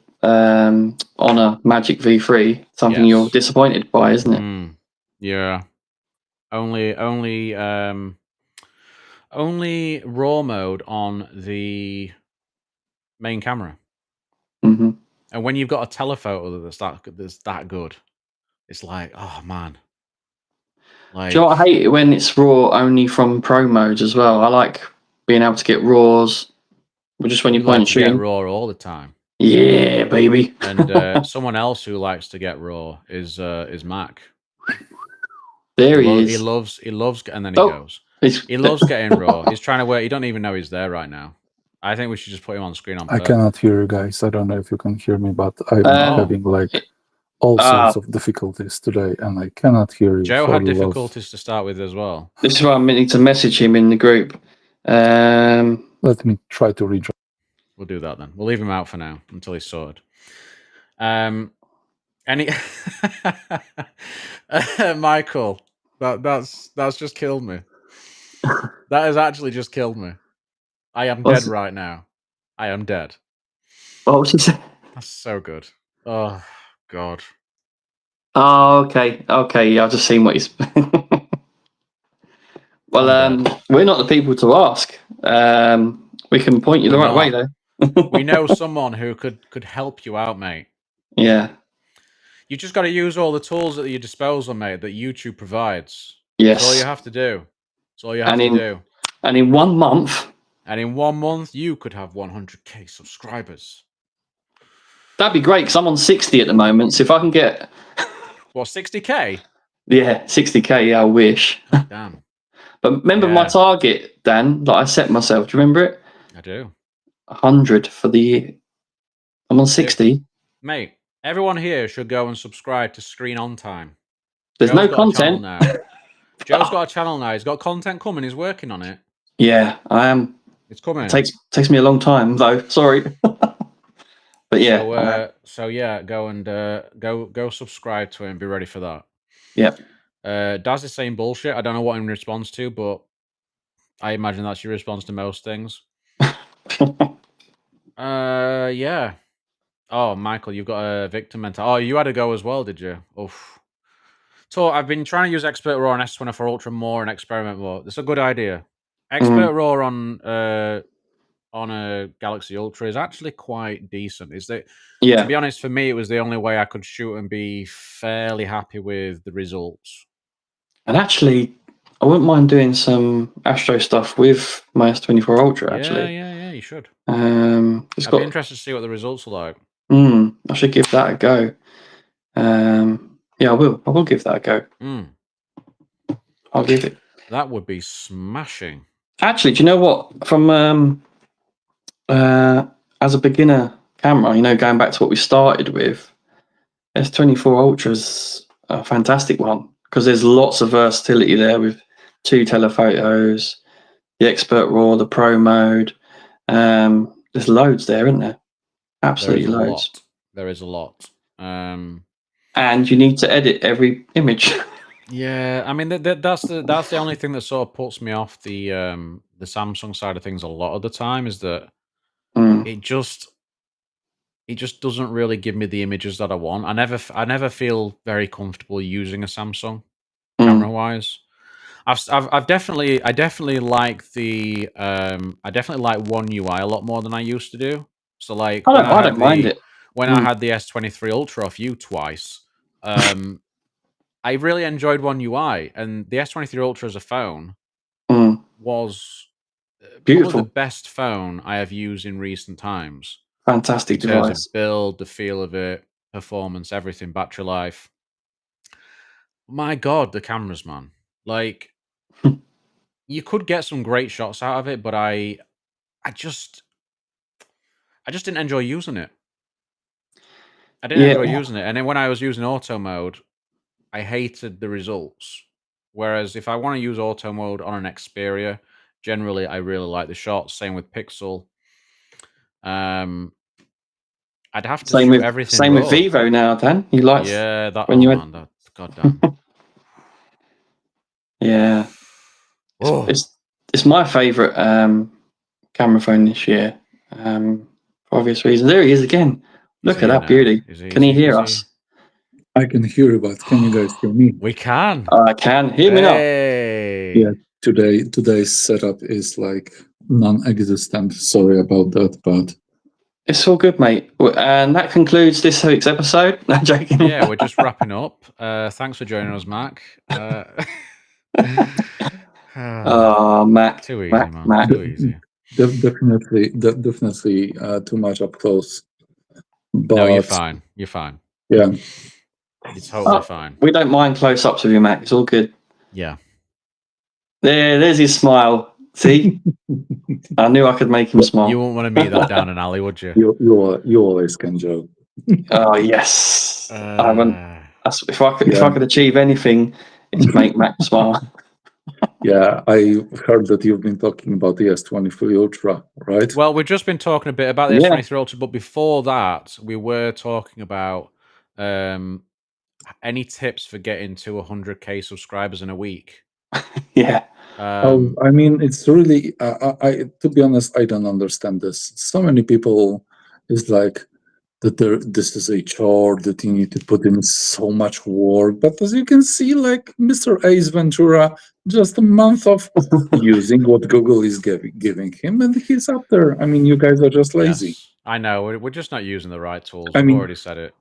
Honor Magic V3, something you're disappointed by, isn't it? Yeah. Only RAW mode on the main camera. And when you've got a telephoto that's that good, it's like, oh man. Like, do you know what I hate it when it's RAW only from Pro modes as well? I like being able to get RAWs just when you point and shoot. Get RAW all the time. Yeah, baby. And someone else who likes to get RAW is Mac. There he is. He loves, and then he goes. He loves getting RAW. He's trying to work. You don't even know he's there right now. I think we should just put him on screen on purpose. I cannot hear you guys. I don't know if you can hear me, but I'm having like all sorts of difficulties today, and I cannot hear you. Joe had difficulties to start with as well. This is why I'm meaning to message him in the group. Let me try to rejoin. We'll do that then. We'll leave him out for now until he's sorted. Michael, that's just killed me. That has actually just killed me. I am dead right now. I am dead. What was he saying? That's so good. Oh God. Oh, okay. Yeah, I've just seen what he's. Well, we're not the people to ask. We can point you the right way, though. We know someone who could help you out, mate. Yeah. You just got to use all the tools at your disposal, mate, that YouTube provides. Yes. That's all you have to do. That's all you have to do. And in 1 month. And in 1 month, you could have 100k subscribers. That'd be great, because I'm on 60 at the moment, so if I can get... What, 60k? Yeah, 60k, yeah, I wish. Oh, damn. But remember my target, Dan, that I set myself, do you remember it? I do. 100 for the year. I'm on 60. Mate, everyone here should go and subscribe to Screen On Time. There's no content. Now. Joe's got a channel now. He's got content coming. He's working on it. Yeah, I am. It's coming. It takes me a long time, though. Sorry. But yeah. So yeah, go and go subscribe to him. Be ready for that. Yep. Daz is saying bullshit. I don't know what in response to, but I imagine that's your response to most things. Yeah. Oh, Michael, you've got a victim mentality. Oh, you had a go as well, did you? Oof. So I've been trying to use Expert RAW on S24 Ultra more and experiment more. It's a good idea. Expert RAW on a Galaxy Ultra is actually quite decent. To be honest, for me, it was the only way I could shoot and be fairly happy with the results. And actually, I wouldn't mind doing some Astro stuff with my S24 Ultra, actually. Yeah, you should. I'd be interested to see what the results are like. I should give that a go. Yeah, I will. I will give that a go. I'll give it. That would be smashing. Actually, do you know what? From as a beginner camera, going back to what we started with, S24 Ultra's a fantastic one because there's lots of versatility there with 2 telephotos, the Expert RAW, the Pro mode. There's loads there, isn't there? Absolutely loads. There is a lot. And you need to edit every image. Yeah, I mean that's the only thing that sort of puts me off the Samsung side of things a lot of the time is that it just doesn't really give me the images that I want. I never feel very comfortable using a Samsung camera wise. I definitely like the I definitely like One UI a lot more than I used to do. So like I don't mind it. When I had the S23 Ultra off you twice, I really enjoyed One UI, and the S23 Ultra as a phone was probably the best phone I have used in recent times. Fantastic in terms device. of build, the feel of it, performance, everything, battery life. My God, the cameras, man! Like, you could get some great shots out of it, but I just didn't enjoy using it. I didn't enjoy using it, and then when I was using auto mode, I hated the results. Whereas if I want to use auto mode on an Xperia, generally I really like the shots. Same with Pixel. I'd have to shoot everything. Same with Vivo now. Then you like? Yeah, that. Man, that goddamn. Yeah, it's my favorite camera phone this year. For obvious reasons. There he is again. Look at that beauty. Can he hear us? I can hear you, but can you guys hear me? We can. I can. Hear me now. Yeah, today's setup is like non-existent. Sorry about that, but it's all good, mate. And that concludes this week's episode. No, joking. Yeah, we're just wrapping up. Thanks for joining us, Mac. Mac. Too easy, man. Too easy. Definitely too much up close. But no, you're fine. You're fine. Yeah. You're totally fine. We don't mind close-ups of you, Mac. It's all good. Yeah. There's his smile. See? I knew I could make him smile. You wouldn't want to meet that down an alley, would you? You always can, Joe. Oh, yes. If I could achieve anything, it's make Mac smile. Yeah, I heard that you've been talking about the S23 Ultra, right? Well, we've just been talking a bit about the S23 Ultra, but before that, we were talking about any tips for getting to 100K subscribers in a week. Yeah. I mean, it's really, to be honest, I don't understand this. So many people is like, that this is a chore, that you need to put in so much work. But as you can see, like Mr. Ace Ventura, just a month of using what Google is giving him, and he's up there. I mean, you guys are just lazy. Yes, I know. We're just not using the right tools. I've already said it.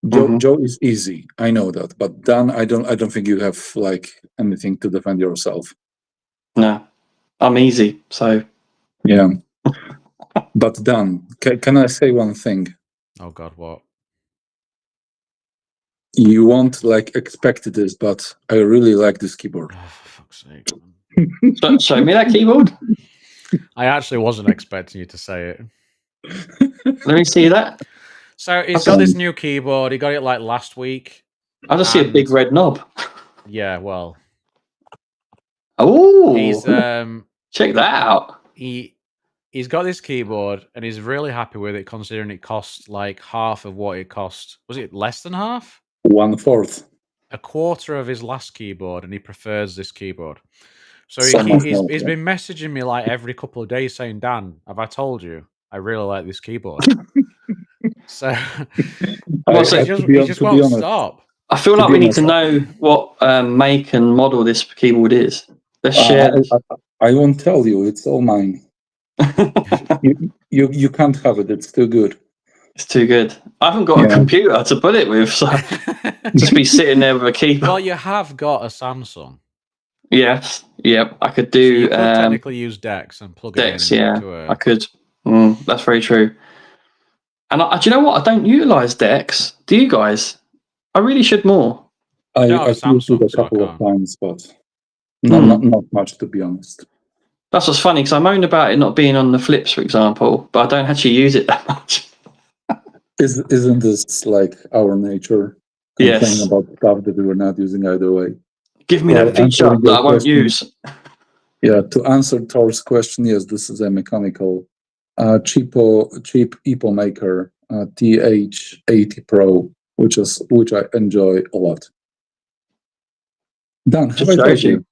Joe is easy. I know that. But Dan, I don't think you have like anything to defend yourself. No, I'm easy. So yeah. But Dan, can I say one thing? Oh God, what? You won't like expect this, but I really like this keyboard. Oh, for fuck's sake! Show me that keyboard. I actually wasn't expecting you to say it. Let me see that. So he's got this new keyboard. He got it like last week. I just see a big red knob. Yeah, well. Oh, he's check that out. He's got this keyboard and he's really happy with it, considering it cost like half of what it cost. Was it less than half? 1/4. A quarter of his last keyboard, and he prefers this keyboard. So he's been messaging me like every couple of days saying, "Dan, have I told you? I really like this keyboard." So he just won't stop. I feel like we need to know what make and model this keyboard is. Let's share. I won't tell you. It's all mine. you can't have it. It's too good. It's too good. I haven't got a computer to put it with, so just be sitting there with a keyboard. Well, you have got a Samsung. Yes. Yep. I could do. So you could technically use DeX and plug it in. Yeah, I could. That's very true. And do you know what? I don't utilize DeX. Do you guys? I really should more. I've used it a couple of times, but not much, to be honest. That's what's funny, because I moan about it not being on the flips, for example, but I don't actually use it that much. Isn't this like our nature? Yes. About stuff that we were not using either way. Give me that feature that I won't use. Yeah, to answer Thor's question, yes, this is a mechanical cheap EPO maker, TH80 Pro, which I enjoy a lot. Dan, have I told you?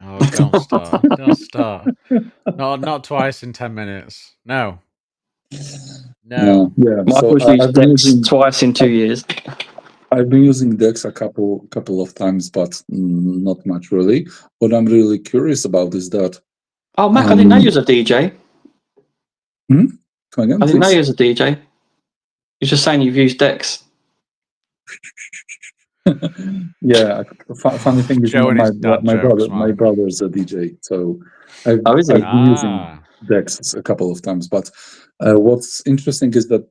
Oh, don't start. Don't start. Not twice in 10 minutes. No. Yeah. Michael's used DeX twice in 2 years. I've been using DeX a couple of times, but not much really. What I'm really curious about is that. Oh, Mac, I didn't know you was a DJ. Come again, I didn't know please? you was a DJ. You're just saying you've used Dex. Yeah, funny thing is, Showing his dad jokes, my man. brother's a DJ, so I've Oh, is he? been using Dex a couple of times. But what's interesting is that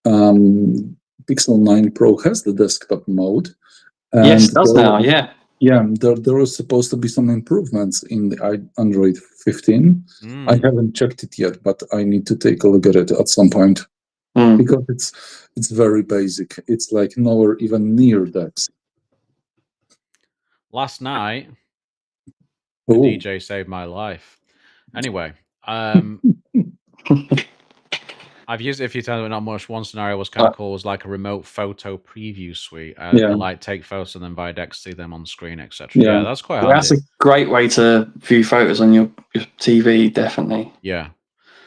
Pixel 9 Pro has the desktop mode. And Yes, it does now. Yeah. Yeah, there was supposed to be some improvements in the Android 15. I haven't checked it yet, but I need to take a look at it at some point because it's very basic. It's like nowhere even near Dex. Last night, the DJ saved my life. Anyway, I've used it a few times, but not much. One scenario was kind of cool. It was like a remote photo preview suite. Like take photos and then via Dex see them on screen, etc. Yeah, that's quite handy. That's a great way to view photos on your TV, definitely. Yeah.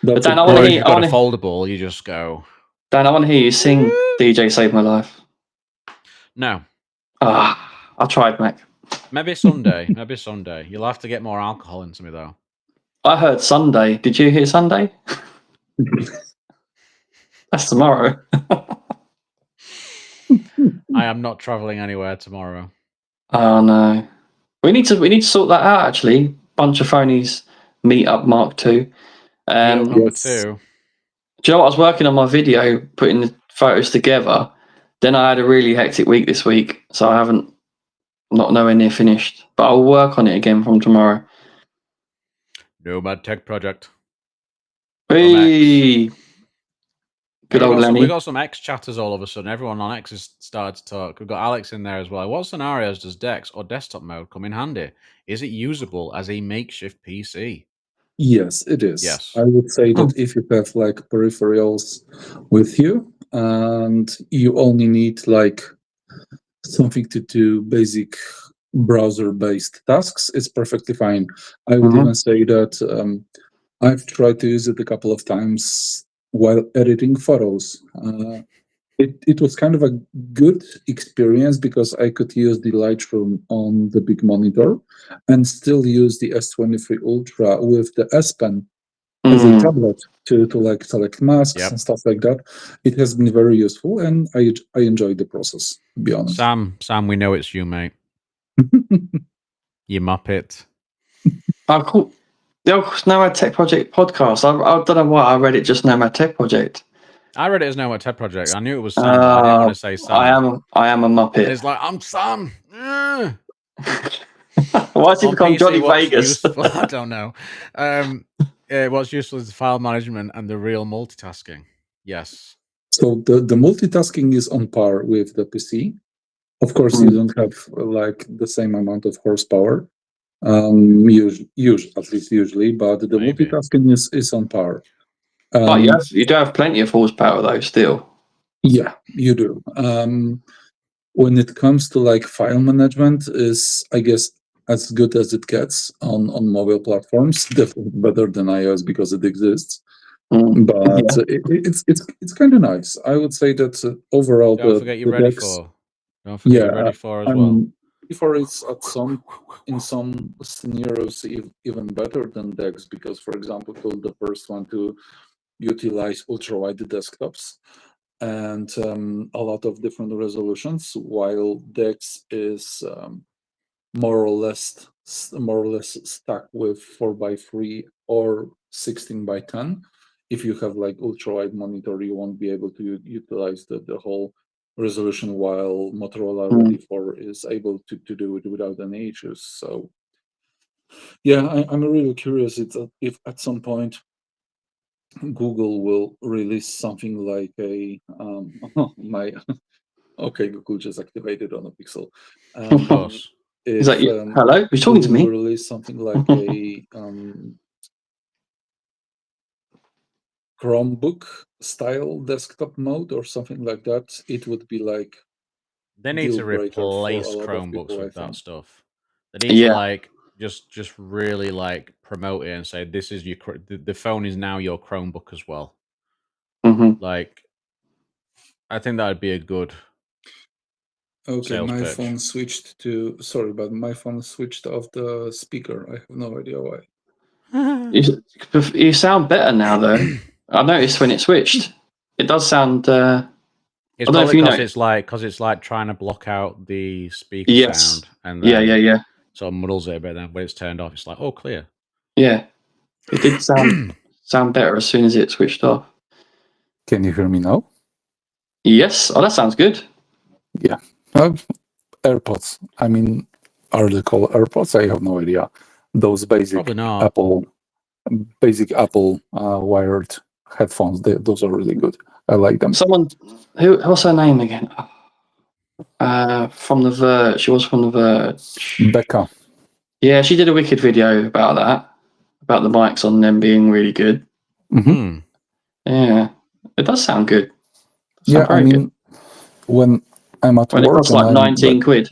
But Dan, I want to hear. If you've got a foldable, you just go. Dan, I want to hear you sing DJ Save My Life. No. I tried, Mac. Maybe Sunday. Maybe Sunday. You'll have to get more alcohol into me, though. I heard Sunday. Did you hear Sunday? That's tomorrow. I am not traveling anywhere tomorrow. Oh no. We need to sort that out actually. Bunch of Phoneys Meetup Mark 2. Number 2. Do you know what? I was working on my video, putting the photos together. Then I had a really hectic week this week, so I haven't not nowhere near finished. But I'll work on it again from tomorrow. Nomad Tech Project. Hey. Good old Lenny. We got some X chatters all of a sudden. Everyone on X has started to talk. We've got Alex in there as well. What scenarios does Dex or desktop mode come in handy? Is it usable as a makeshift PC? Yes, it is. Yes. I would say that if you have like peripherals with you and you only need like something to do basic browser-based tasks, it's perfectly fine. I would even say that I've tried to use it a couple of times while editing photos. It was kind of a good experience because I could use the Lightroom on the big monitor and still use the S23 Ultra with the S Pen as a tablet to like select masks and stuff like that. It has been very useful and I enjoyed the process, to be honest. Sam, we know it's you, mate. You muppet. Oh, cool. The Nomad Tech Project podcast. I don't know why I read it just Nomad Tech Project. I read it as Nomad Tech Project. I knew it was Sam, but I didn't want to say Sam. I am a muppet. And it's like, I'm Sam. Why has he become Johnny Vegas? I don't know. What's useful is the file management and the real multitasking. Yes. So the multitasking is on par with the PC. Of course, you don't have like the same amount of horsepower. Usually, but the multitasking is on par. But you do have plenty of horsepower though, still. Yeah, you do. When it comes to like file management, is I guess as good as it gets on mobile platforms. Definitely better than iOS because it exists. But it's kind of nice. I would say that overall, Don't forget you're ready for. Don't forget you're ready for as well. Before it's in some scenarios even better than Dex because, for example, it was the first one to utilize ultra-wide desktops and a lot of different resolutions, while Dex is more or less stuck with 4:3 or 16:10. If you have like ultra-wide monitor, you won't be able to utilize the whole resolution, while Motorola Ready 4 is able to do it without any issues. So yeah, I'm really curious if at some point Google will release something like a Google just activated on a Pixel. Of course. Is that you? Hello? You're talking to me? Will release something like a Chromebook style desktop mode or something like that, it would be like they need to replace Chromebooks with that stuff. They need to like just really like promote it and say this is your the phone is now your Chromebook as well. Like, I think that would be a good Okay, sales my pitch. phone switched to. Sorry, but my phone switched off the speaker. I have no idea why. You sound better now, though. I noticed when it switched. It does sound. It's I don't know if probably you know. because it's like trying to block out the speaker Yes. sound, and then Yeah. sort of muddles it a bit. Then when it's turned off, it's like, oh, clear. Yeah, it did sound better as soon as it switched off. Can you hear me now? Yes. Oh, that sounds good. Yeah. AirPods. I mean, are they called AirPods? I have no idea. Those basic Probably not. Apple wired headphones. Those are really good. I like them. Someone what's her name again? From The Verge. She was from The Verge. Becca. Yeah, she did a wicked video about that, about the mics on them being really good. Mm-hmm. Yeah, it does sound good. Yeah, I mean, when I'm at when work, it costs like 19 quid.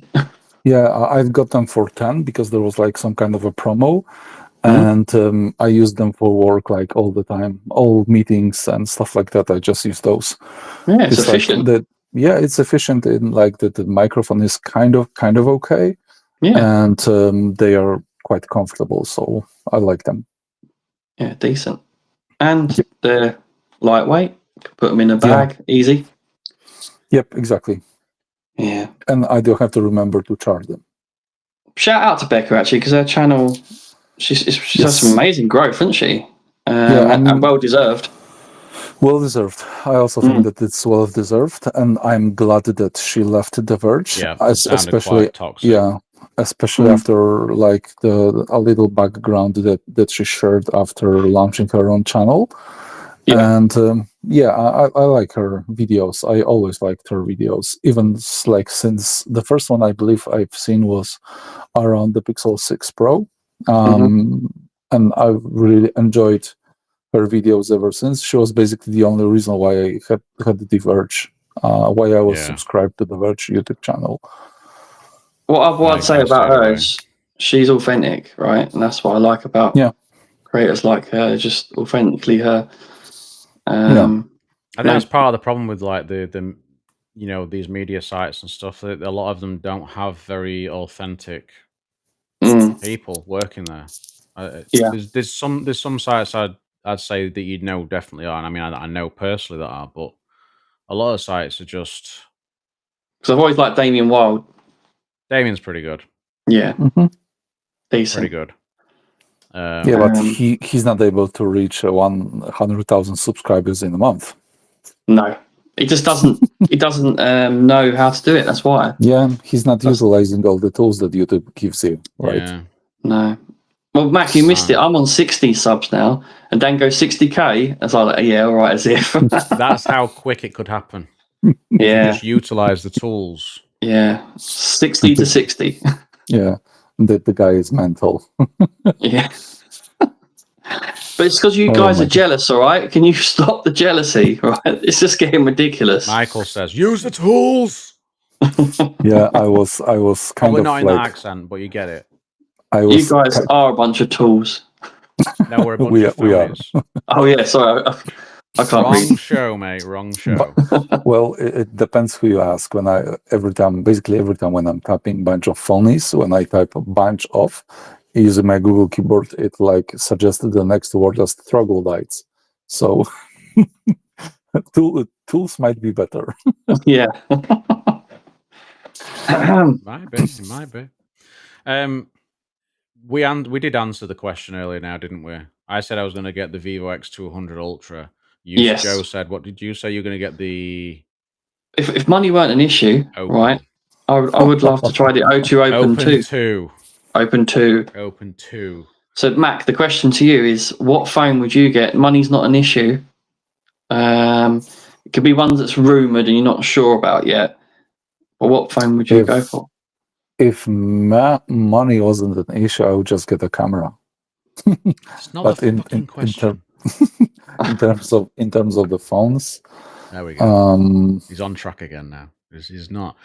Yeah, I've got them for 10 because there was like some kind of a promo, and I use them for work like all the time, all meetings and stuff like that. I just use those. Yeah, it's efficient. Like it's efficient in like the microphone is kind of okay. Yeah, and they are quite comfortable, so I like them. Yeah, decent, and they're lightweight. Put them in a bag, easy. Yep, exactly. Yeah, and I don't have to remember to charge them. Shout out to Becca actually, because her channel, she's has some amazing growth, isn't she? And well deserved. Well deserved. I also think that it's well deserved, and I'm glad that she left The Verge. Yeah, especially quite toxic. Yeah, especially after like a little background that she shared after launching her own channel. Yeah. And I like her videos. I always liked her videos, even like since the first one I believe I've seen was around the Pixel 6 Pro, and I've really enjoyed her videos ever since. She was basically the only reason why I had The Verge, why I was subscribed to The Verge YouTube channel. What I'd say about her is she's authentic, right? And that's what I like about creators like her, just authentically her. I think that's part of the problem with like the these media sites and stuff. That a lot of them don't have very authentic people working there. There's some sites I'd say that you'd know definitely are. And I mean, I know personally that are, but a lot of sites are just. Because I've always liked Damien Wild. Damien's pretty good. Yeah, decent. Pretty good. But he's not able to reach 100,000 subscribers in a month. No, he just doesn't. He doesn't know how to do it. That's why. Yeah, he's not utilizing all the tools that YouTube gives you, right? Yeah. No. Well, Mac, you missed it. I'm on 60 subs now, and Dan goes 60k. It's like, yeah, all right, as if. That's how quick it could happen. Yeah. Just utilize the tools. Yeah, 60 to 60. Yeah, the guy is mental. Yeah. But it's because you guys are jealous, all right? Can you stop the jealousy, right? It's just getting ridiculous. Michael says, use the tools. Yeah, I was kind Probably of not in like, that accent, but you get it. You guys are a bunch of tools. No, we're a bunch of phonies. Oh, yeah, sorry. I can't read. Wrong show, mate. Wrong show. Well, it depends who you ask. Every time when I'm typing bunch of phonies, when I type a bunch of, using my Google keyboard, it like suggested the next word as troglodytes. So tools might be better. Yeah. Might be. We did answer the question earlier now, didn't we? I said I was going to get the Vivo X200 Ultra. Yes. Joe said, what did you say? You're going to get the... If money weren't an issue, Open. Right, I would love to try the O2 Open 2. Open 2. Open 2. So, Mac, the question to you is, what phone would you get? Money's not an issue. It could be one that's rumoured and you're not sure about yet. But what phone would you go for? If money wasn't an issue, I would just get a camera. It's not a fucking question. In terms of the phones, there we go. He's on track again now. He's not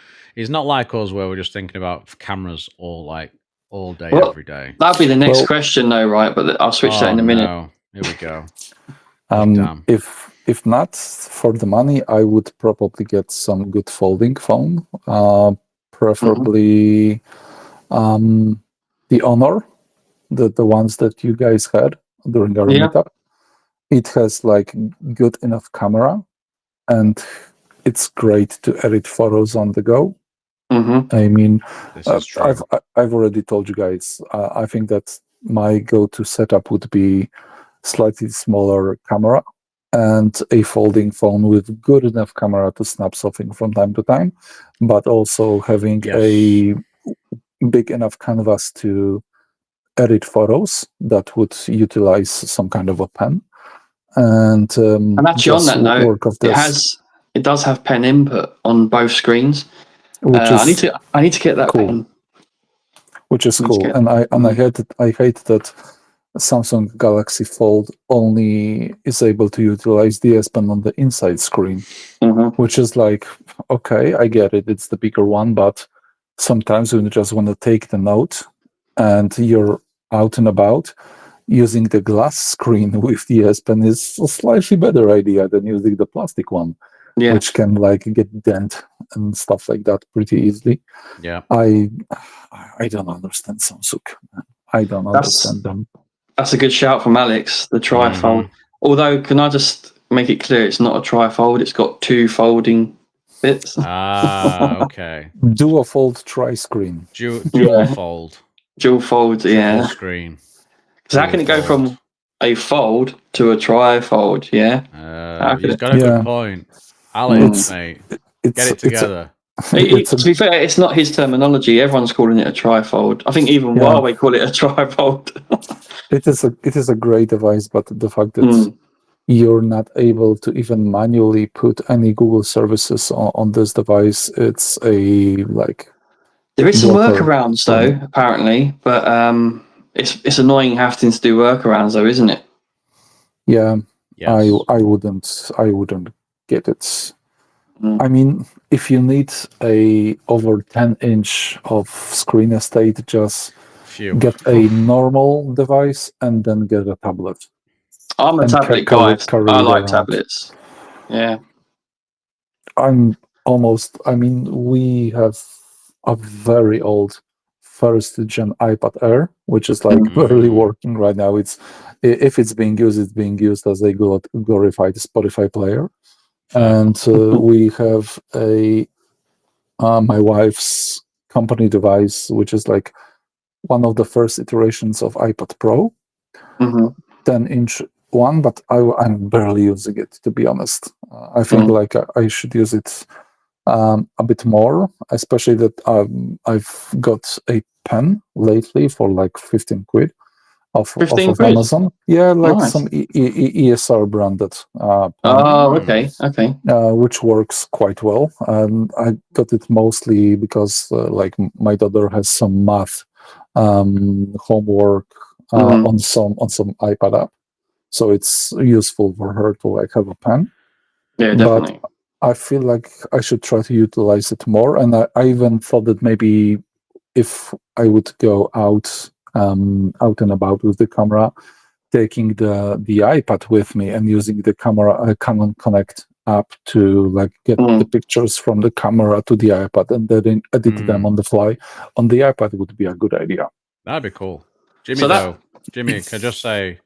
like us where we're just thinking about cameras all day, every day. That'll be the next question, though, right? But I'll switch that in a minute. No. Here we go. If not for the money, I would probably get some good folding phone. preferably the Honor, the ones that you guys had during our meetup. It has like good enough camera, and it's great to edit photos on the go. I mean, I've already told you guys. I think that my go-to setup would be slightly smaller camera and a folding phone with good enough camera to snap something from time to time, but also having a big enough canvas to edit photos that would utilize some kind of a pen. And actually, on that note, it does have pen input on both screens. I need to get that pen, which is cool. And I hate that Samsung Galaxy Fold only is able to utilize the S Pen on the inside screen, which is like, okay, I get it. It's the bigger one, but sometimes when you just want to take the note and you're out and about, using the glass screen with the S Pen is a slightly better idea than using the plastic one, which can like get dent and stuff like that pretty easily. Yeah, I don't understand Samsung. I don't understand them. That's a good shout from Alex, the trifold. Although, can I just make it clear, it's not a trifold, it's got two folding bits. Okay. Dual fold tri-screen. Dual fold. Dual fold, Triple screen. So how can it go from a fold to a trifold, He's got a good point. Alex, mate, get it together. To be fair, it's not his terminology. Everyone's calling it a trifold. I think even Huawei call it a trifold. It is a great device, but the fact that you're not able to even manually put any Google services on this device, it's a like. There is some workarounds though, apparently, but it's annoying having to do workarounds though, isn't it? Yeah, yes. I wouldn't get it. I mean, if you need a over 10-inch of screen estate, just get a normal device and then get a tablet. I'm a tablet guy. I like tablets. Yeah. We have a very old first-gen iPad Air, which is like barely working right now. If it's being used as a glorified Spotify player. And we have my wife's company device, which is like one of the first iterations of iPad Pro, 10-inch one, but I'm barely using it, to be honest. I think like I should use it a bit more, especially that I've got a pen lately for like 15 quid. Off of Amazon, like some ESR branded which works quite well. And I got it mostly because like my daughter has some math homework on some iPad app, so it's useful for her to like have a pen. Yeah, definitely. But I feel like I should try to utilize it more, and I even thought that maybe if I would go out and about with the camera, taking the iPad with me and using the camera Canon Connect app to like get the pictures from the camera to the iPad and then edit them on the fly on the iPad would be a good idea. That'd be cool. Jimmy, can I just say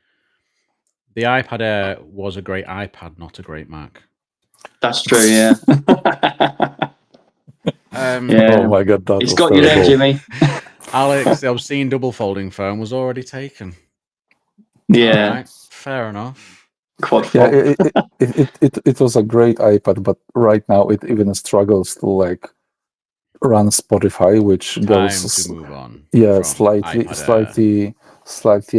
the iPad Air was a great iPad, not a great Mac. That's true, yeah. Oh my god, it's got you there, Jimmy. Alex, the obscene double folding phone was already taken. Yeah, right, fair enough. Quad fold. It was a great iPad, but right now it even struggles to like run Spotify, which goes to move on. slightly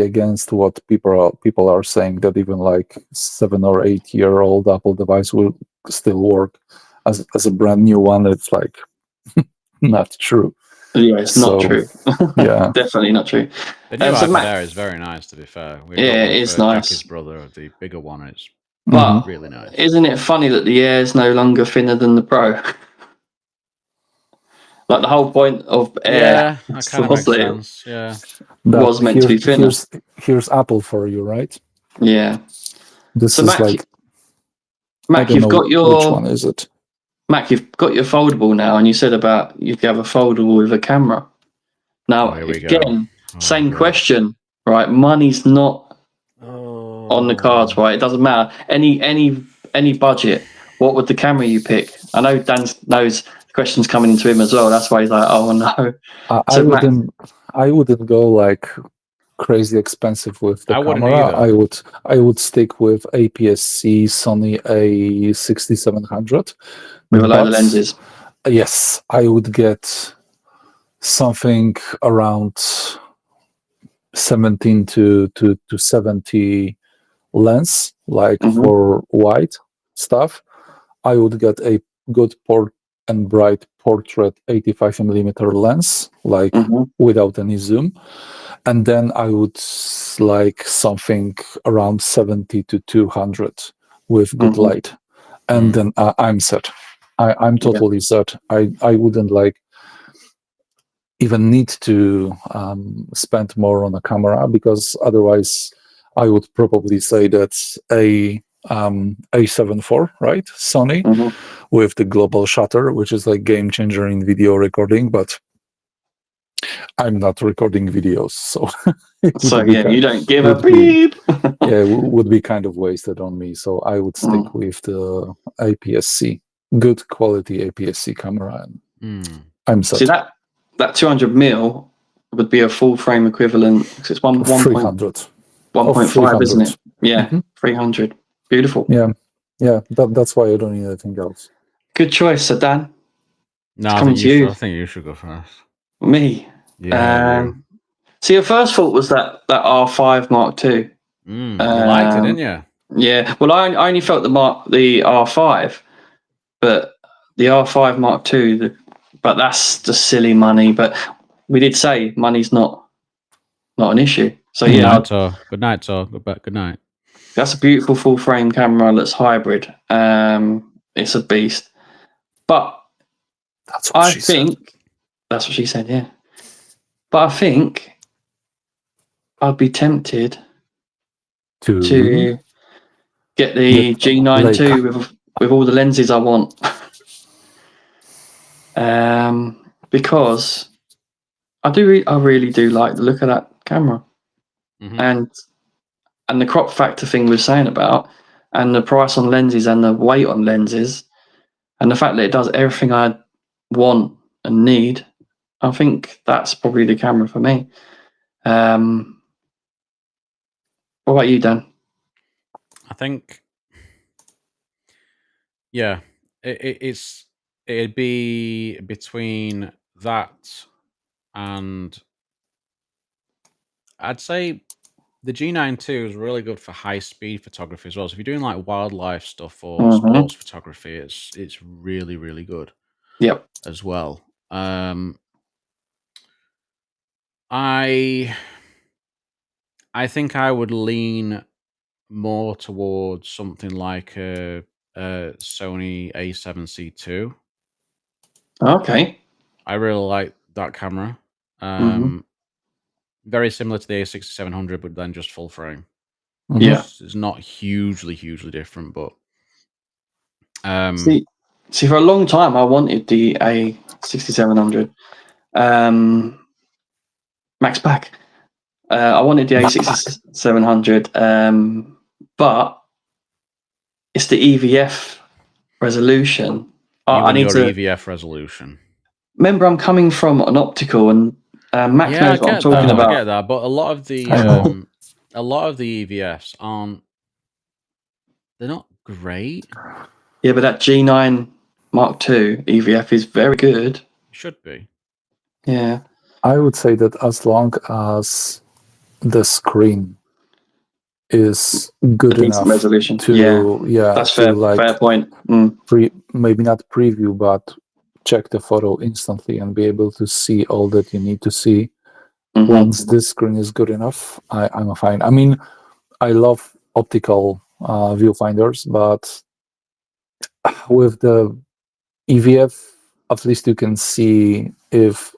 against what people are saying, that even like 7 or 8 year old Apple device will still work as a brand new one. It's like not true. Yeah, it's not true. Yeah, definitely not true. The new iPad Air is very nice, to be fair. It is nice. Jackie's brother, the bigger one, is really nice. Isn't it funny that the Air is no longer thinner than the Pro? Like the whole point of Air, that kind of makes sense. Yeah, was meant to be thinner. Here's Apple for you, right? Yeah. This is Mac, you've got your. Which one is it? Mac, you've got your foldable now, and you said about you could have a foldable with a camera. Now, Here we again, go. same God. question, right? Money's not on the cards, right? It doesn't matter. Any budget. What would the camera you pick? I know Dan knows the question's coming into him as well. That's why he's like, oh no. I wouldn't go like crazy expensive with the I wouldn't camera. either. I would stick with APS-C Sony A6700 with a load of lenses. Yes, I would get something around 17 to 70 lens, like for wide stuff. I would get a good and bright portrait 85mm lens, like without any zoom. And then I would like something around 70 to 200 with good light. And then I'm set. I'm totally set. I wouldn't like even need to spend more on a camera, because otherwise I would probably say that A7 IV, right? Sony with the global shutter, which is like game changer in video recording, but I'm not recording videos, so you don't give a beep. Would be kind of wasted on me. So I would stick with the APS-C, good quality APS-C camera, and I'm set. See that 200mm would be a full frame equivalent, because it's 300. 1.5, isn't it? Yeah, 300. Beautiful. Yeah. That's why I don't need anything else. Good choice, Sir Dan. No, I think you should go first. Me. Yeah. So your first thought was that R5 Mark II. You liked it, didn't you? Yeah. Well, I only felt the R5, but the R5 Mark II. But that's just silly money. But we did say money's not an issue. So Good night, Tor. Good night. That's a beautiful full frame camera that's hybrid. It's a beast. But that's what she said. That's what she said. Yeah. But I think I'd be tempted to get the G9 II with all the lenses I want. Because I really do like the look of that camera, and the crop factor thing we were saying about, and the price on lenses and the weight on lenses, and the fact that it does everything I want and need. I think that's probably the camera for me. What about you, Dan? I think, it'd be between that and I'd say the G9 II is really good for high speed photography as well. So if you're doing like wildlife stuff or sports photography, it's really, really good. Yep. As well. I think I would lean more towards something like a Sony A7C II. Okay. I really like that camera. Very similar to the A6700, but then just full frame. Yeah. It's not hugely different, but see, for a long time I wanted the A6700 Max Pack. I wanted the A6700, but it's the EVF resolution. I need your EVF resolution. Remember, I'm coming from an optical, and Max knows what I'm talking about. I get that, but a lot of the EVFs aren't. They're not great. Yeah, but that G9 Mark II EVF is very good. It should be. Yeah. I would say that as long as the screen is good enough resolution to that's fair point. Maybe not preview, but check the photo instantly and be able to see all that you need to see. Once this screen is good enough, I'm fine. I mean, I love optical viewfinders, but with the EVF, at least you can see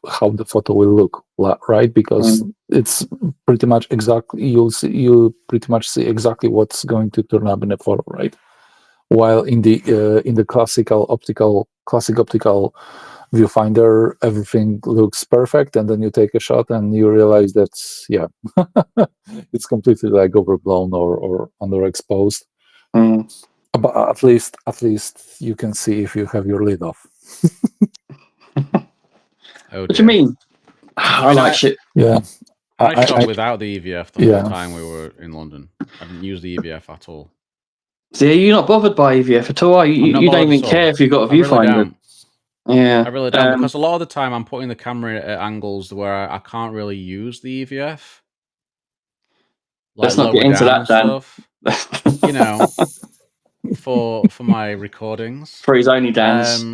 how the photo will look, right? Because it's pretty much you'll pretty much see exactly what's going to turn up in the photo, right? while in the classic optical viewfinder, everything looks perfect, and then you take a shot and you realize that it's completely like overblown or underexposed. But at least you can see if you have your lid off. What do you mean? I like shit. Yeah. I shot without the EVF the whole time we were in London. I didn't use the EVF at all. See, you're not bothered by EVF at all, are you? You don't even care if you've got a viewfinder. Yeah, I really don't, because a lot of the time I'm putting the camera at angles where I can't really use the EVF. Let's not get into that, Dan. You know, for my recordings. For his only dance.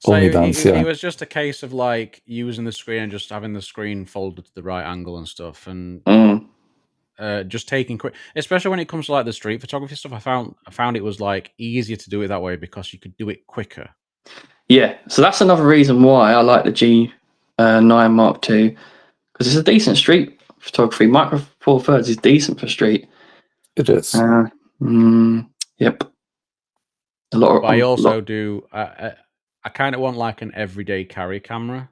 So it was just a case of like using the screen and just having the screen folded to the right angle and stuff, and just taking quick, especially when it comes to like the street photography stuff. I found it was like easier to do it that way because you could do it quicker. Yeah, so that's another reason why I like the G9 Mark II, because it's a decent street photography. Micro Four Thirds is decent for street. It is. Yep. But I also do. I kind of want like an everyday carry camera,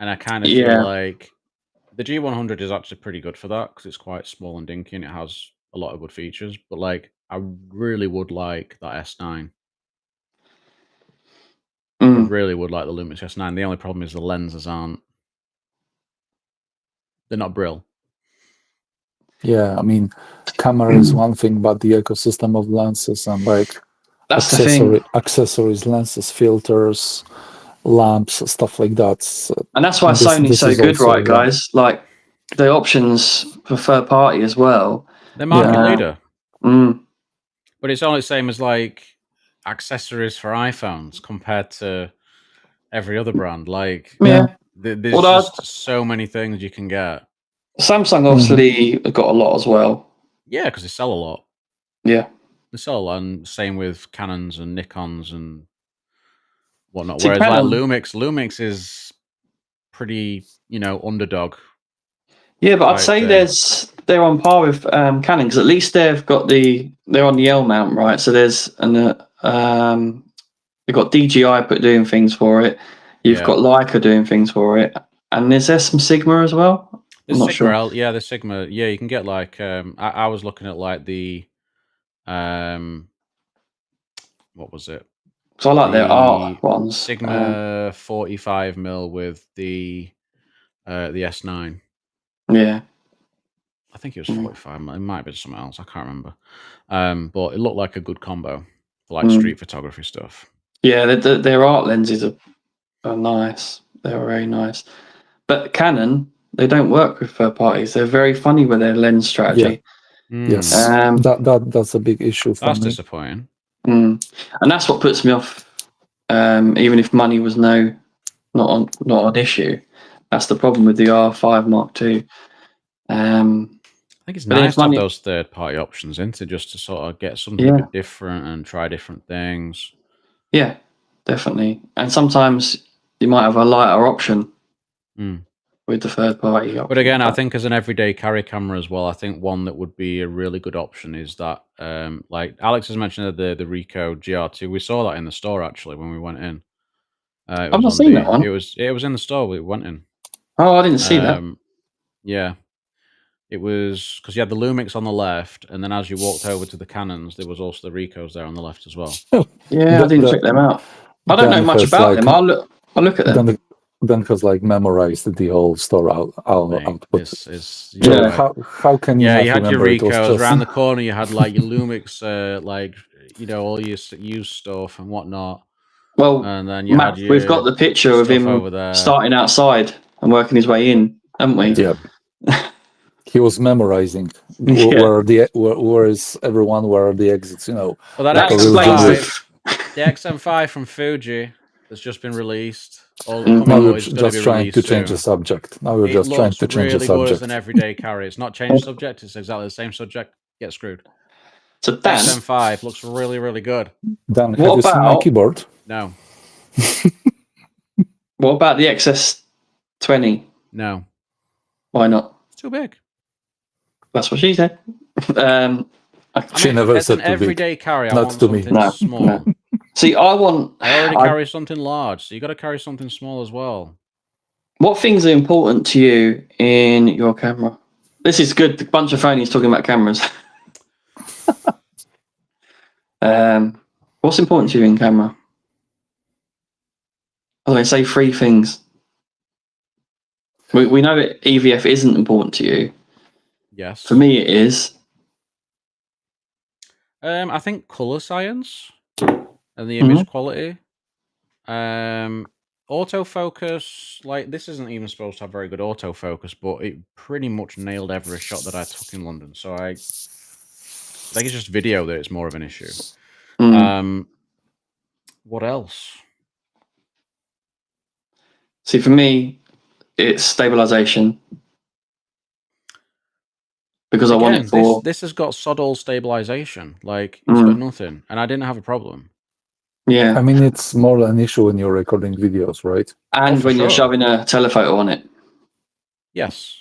and I kind of feel like the G100 is actually pretty good for that because it's quite small and dinky and it has a lot of good features. But like, I really would like that S9. I really would like the Lumix S9. The only problem is the lenses aren't. They're not Brill. Yeah, I mean, camera is one thing, but the ecosystem of lenses and like that's accessories, lenses, filters, lamps, stuff like that. And that's why Sony's so good, right, guys? Like the options for third party as well. They're market leader. But it's only the same as like accessories for iPhones compared to every other brand. Like, there's just so many things you can get. Samsung obviously got a lot as well. Yeah, because they sell a lot. Yeah, they sell a lot, and same with Canons and Nikons and whatnot. Whereas like Lumix is pretty, underdog. Yeah, but I'd say they're on par with Canon, because at least they've got they're on the L mount, right? So there's they've got DJI doing things for it. You've got Leica doing things for it, and is there some Sigma as well? I'm not sure. The Sigma. Yeah, you can get like I was looking at like the what was it? So I like their art ones. Sigma 45mm with the S9. Yeah. I think it was 45mm. It might be something else. I can't remember. But it looked like a good combo for like street photography stuff. Yeah, their art lenses are nice. They're very nice. But Canon, they don't work with third parties. They're very funny with their lens strategy. Yeah. Yes, that's a big issue for me. That's disappointing. And that's what puts me off. Even if money was not an issue, that's the problem with the R5 Mark II. I think it's nice to have those third-party options just to sort of get something a bit different and try different things. Yeah, definitely. And sometimes you might have a lighter option with the third-party option. But again, I think as an everyday carry camera as well, I think one that would be a really good option is that, like Alex has mentioned, the Ricoh GR2. We saw that in the store actually when we went in. I've not seen that one. It was in the store. We went in. Oh, I didn't see that. Yeah. It was because you had the Lumix on the left, and then as you walked over to the Canons, there was also the Ricohs there on the left as well. Yeah, I didn't check them out. I don't know much about them. I'll look at them. Ben has like memorized the whole store output. How can you? Yeah, you had your Ricohs around the corner. You had like your Lumix, all your used stuff and whatnot. Well, and then you Matt, we've got the picture of him over there starting outside and working his way in, haven't we? Yeah. He was memorizing where is everyone, where are the exits, Well, that the XM5 from Fuji has just been released. Now we're just trying to change the subject. Now we're just trying to change the subject. It looks really good as an everyday carry. It's not changed subject. It's exactly the same subject. Get screwed. So Dan, XM5 looks really, really good. Dan, have you seen my keyboard? No. What about the XS20? She never as said an too big. everyday carry, I Not want to me. something small. No. See, I already carry something large, so you got to carry something small as well. What things are important to you in your camera? This is good. The Bunch of Phoneys talking about cameras. What's important to you in camera? I'm going to say 3 things. We know that EVF isn't important to you. Yes. For me, it is. I think color science and the image quality. Autofocus, like this isn't even supposed to have very good autofocus, but it pretty much nailed every shot that I took in London. So I think it's just video that it's more of an issue. What else? See, for me, it's stabilization. Because Again, I want it for... This has got sod all stabilization. Like, it's got nothing. And I didn't have a problem. Yeah. I mean, it's more an issue when you're recording videos, right? And when you're shoving a telephoto on it. Yes.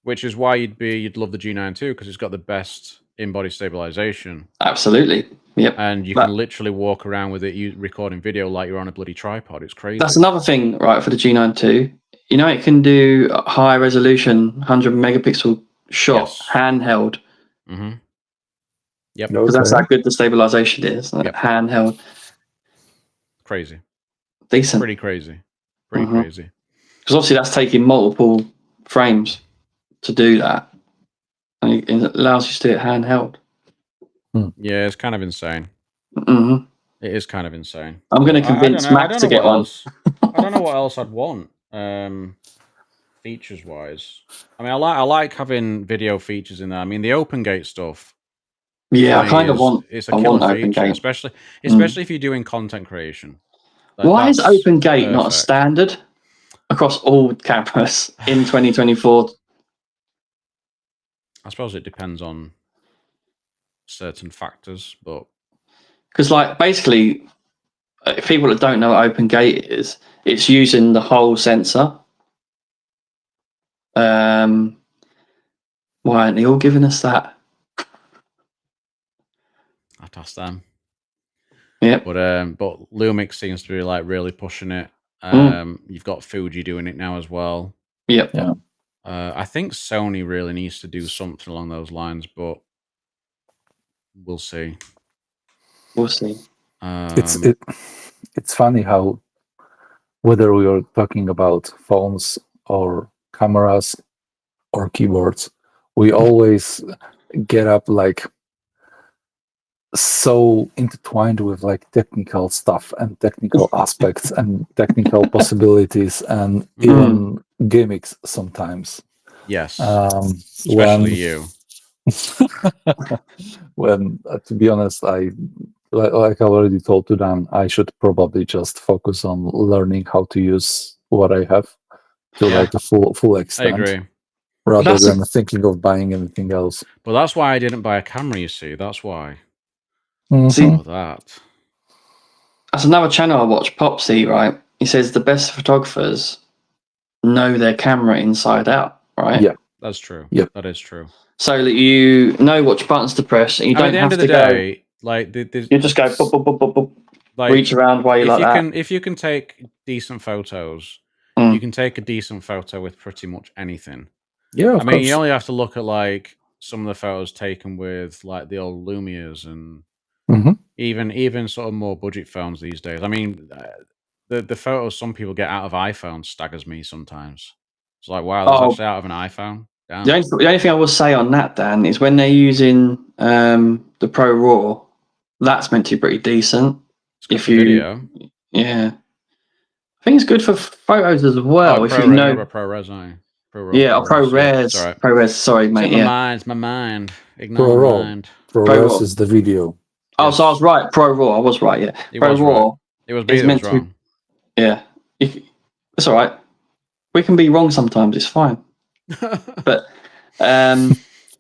Which is why you'd love the G9 II, because it's got the best in-body stabilization. Absolutely. Yep. And you can literally walk around with it recording video like you're on a bloody tripod. It's crazy. That's another thing, right, for the G9 II. You know, it can do a high resolution, 100 megapixel shot, handheld. Mm-hmm. Yep. Because that's how good the stabilization is. Handheld. Crazy. Decent. Pretty crazy. Pretty crazy. Because obviously that's taking multiple frames to do that. And it allows you to do it handheld. Yeah, it's kind of insane. Mm-hmm. It is kind of insane. I'm going to convince Max to get one. I don't know what else I'd want. Features wise, I mean, I like having video features in there. I mean, the open gate stuff. Yeah, I kind of want. It's a killer feature, especially if you're doing content creation. Why is open gate not a standard across all cameras in 2024? I suppose it depends on certain factors, but because, like, basically, if people that don't know what open gate is, it's using the whole sensor. Why aren't they all giving us that? I'd ask them. Yeah, but Lumix seems to be like really pushing it. You've got Fuji doing it now as well. Yep. Yeah. I think Sony really needs to do something along those lines, but we'll see. We'll see. It's funny how, whether we are talking about phones or cameras or keyboards, we always get up like so intertwined with like technical stuff and technical aspects and technical possibilities and even gimmicks sometimes. Yes, especially you. When, to be honest, I like I already told to Dan, I should probably just focus on learning how to use what I have to like the full extent. I agree. Rather than thinking of buying anything else. But that's why I didn't buy a camera, you see. That's why. See, that. That's another channel I watch, Popsy, right? He says the best photographers know their camera inside out, right? Yeah. That's true. Yeah. That is true. So that you know which buttons to press and you don't have to go... Like, you just go boop, boop, boop, boop, boop, like, reach around while you like that. If you can take decent photos, you can take a decent photo with pretty much anything. Yeah, of course. You only have to look at like some of the photos taken with like the old Lumias and even sort of more budget phones these days. I mean, the photos some people get out of iPhones staggers me sometimes. It's like, wow, that's actually out of an iPhone. Damn. The only thing I will say on that, Dan, is when they're using the Pro Raw, that's meant to be pretty decent. If you video, yeah, I think it's good for photos as well. If you know ProRes, aren't you? ProRes. ProRes. Sorry, mate. It's my mind. Ignore my mind. ProRes is the video. Oh, so I was right. Pro Raw. I was right. Yeah. Pro Raw. It was meant to be. Yeah. It's all right. We can be wrong sometimes. It's fine. But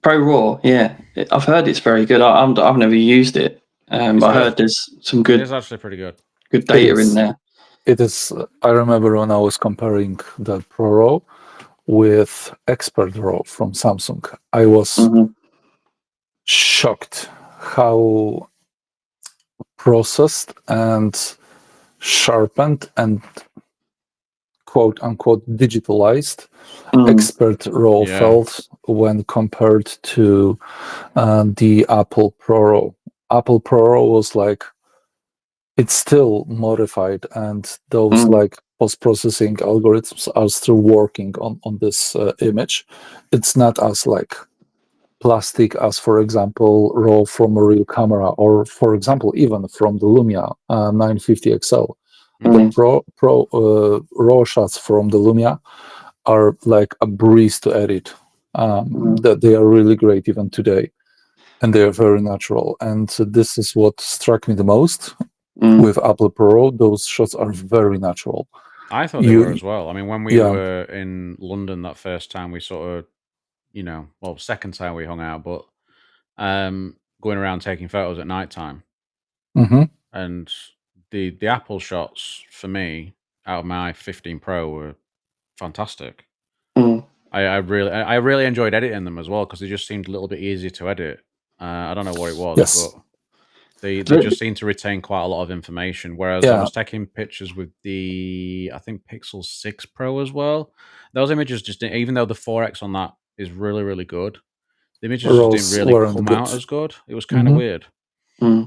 Pro Raw, yeah, I've heard it's very good. I've never used it, but I heard there's some good. It's actually pretty good. Good data in there. It is. I remember when I was comparing the Pro Raw with Expert Raw from Samsung, I was shocked how processed and sharpened and quote unquote digitalized expert RAW felt when compared to the Apple Pro. Apple Pro was like, it's still modified, and those like post-processing algorithms are still working on this image. It's not as like plastic as, for example, RAW from a real camera, or for example, even from the Lumia 950 XL. The RAW shots from the Lumia are like a breeze to edit. That they are really great even today, and they are very natural. And this is what struck me the most with Apple Pro. Those shots are very natural. I thought they were as well. I mean, when we were in London that first time, we sort of, second time we hung out, but going around taking photos at night time. And the Apple shots for me out of my 15 Pro were fantastic. I really enjoyed editing them as well, because they just seemed a little bit easier to edit. I don't know what it was, but they just seem to retain quite a lot of information. Whereas I was taking pictures with the, I think, Pixel 6 Pro as well. Those images just didn't, even though the 4X on that is really, really good, the images just didn't really come out as good. It was kind of weird. So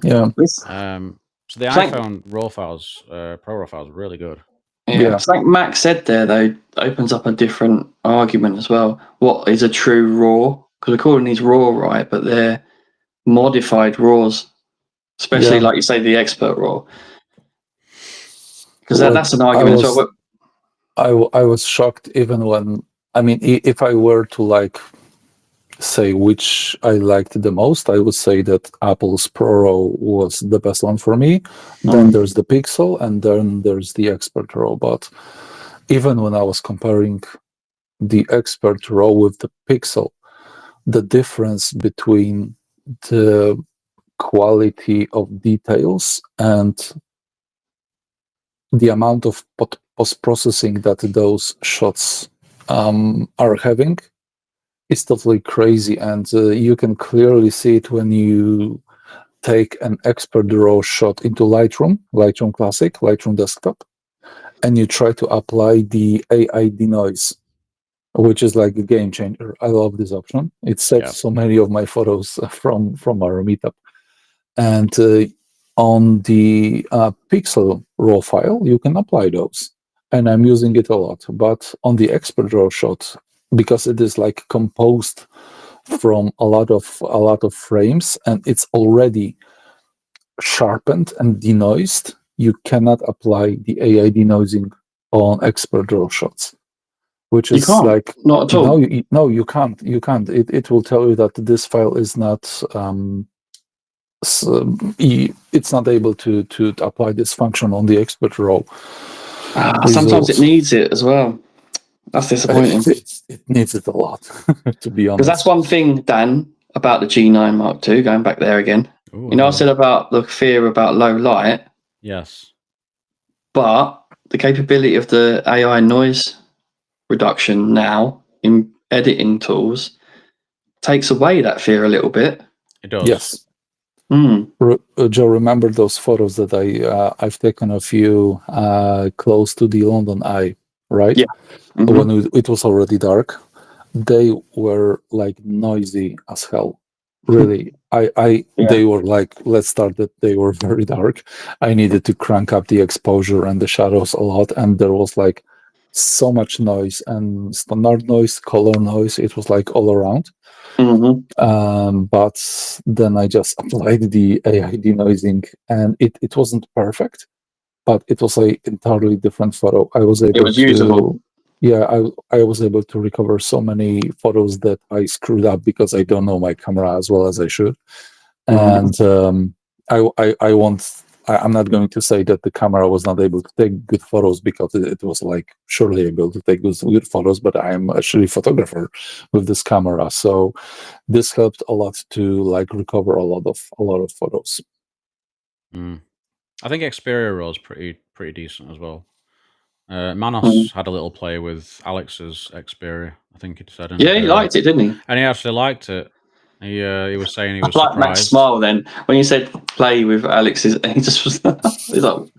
the iPhone RAW files, Pro RAW files, are really good. Yeah, it's like Max said there, though, opens up a different argument as well. What is a true RAW? Because we're calling these RAW, right? But they're modified RAWs, especially like you say, the expert RAW. Because that's an argument as well. I was shocked even when, I mean, if I were to like say which I liked the most, I would say that Apple's Pro RAW was the best one for me. Then there's the Pixel, and then there's the Expert RAW. But even when I was comparing the Expert RAW with the Pixel, the difference between the quality of details and the amount of post-processing that those shots are having is totally crazy. And you can clearly see it when you take an Expert RAW shot into Lightroom Classic, Lightroom Desktop, and you try to apply the AI denoise, which is like a game changer. I love this option. It saved so many of my photos from our meetup. And on the Pixel RAW file, you can apply those, and I'm using it a lot. But on the Expert RAW shot, because it is like composed from a lot of frames, and it's already sharpened and denoised, you cannot apply the AI denoising on Expert RAW shots. Which is like not at all. No, you can't. It will tell you that this file is not. It's not able to apply this function on the Expert RAW. Sometimes it needs it as well. That's disappointing. It needs it a lot, to be honest. Because that's one thing, Dan, about the G9 Mark II, going back there again. Ooh, I said about the fear about low light. Yes. But the capability of the AI noise reduction now in editing tools takes away that fear a little bit. It does. Yes. Joe, remember those photos that I've taken of you close to the London Eye, right? Yeah. When it was already dark. They were like noisy as hell. Really. They were like, let's start that they were very dark. I needed to crank up the exposure and the shadows a lot, and there was like so much noise, and standard noise, color noise. It was like all around. But then I just applied the AI denoising, and it wasn't perfect, but it was an entirely different photo. I was able usable. Yeah, I was able to recover so many photos that I screwed up because I don't know my camera as well as I should. And I'm not going to say that the camera was not able to take good photos, because it was like surely able to take good photos, but I'm actually a photographer with this camera. So this helped a lot to like recover a lot of photos. I think Xperia RAW is pretty decent as well. Manos had a little play with Alex's Xperia, I think he said. Yeah, he liked it, didn't he? And he actually liked it. He was saying he was like Max surprised. smile then when you said play with Alex's. He just was. He's like,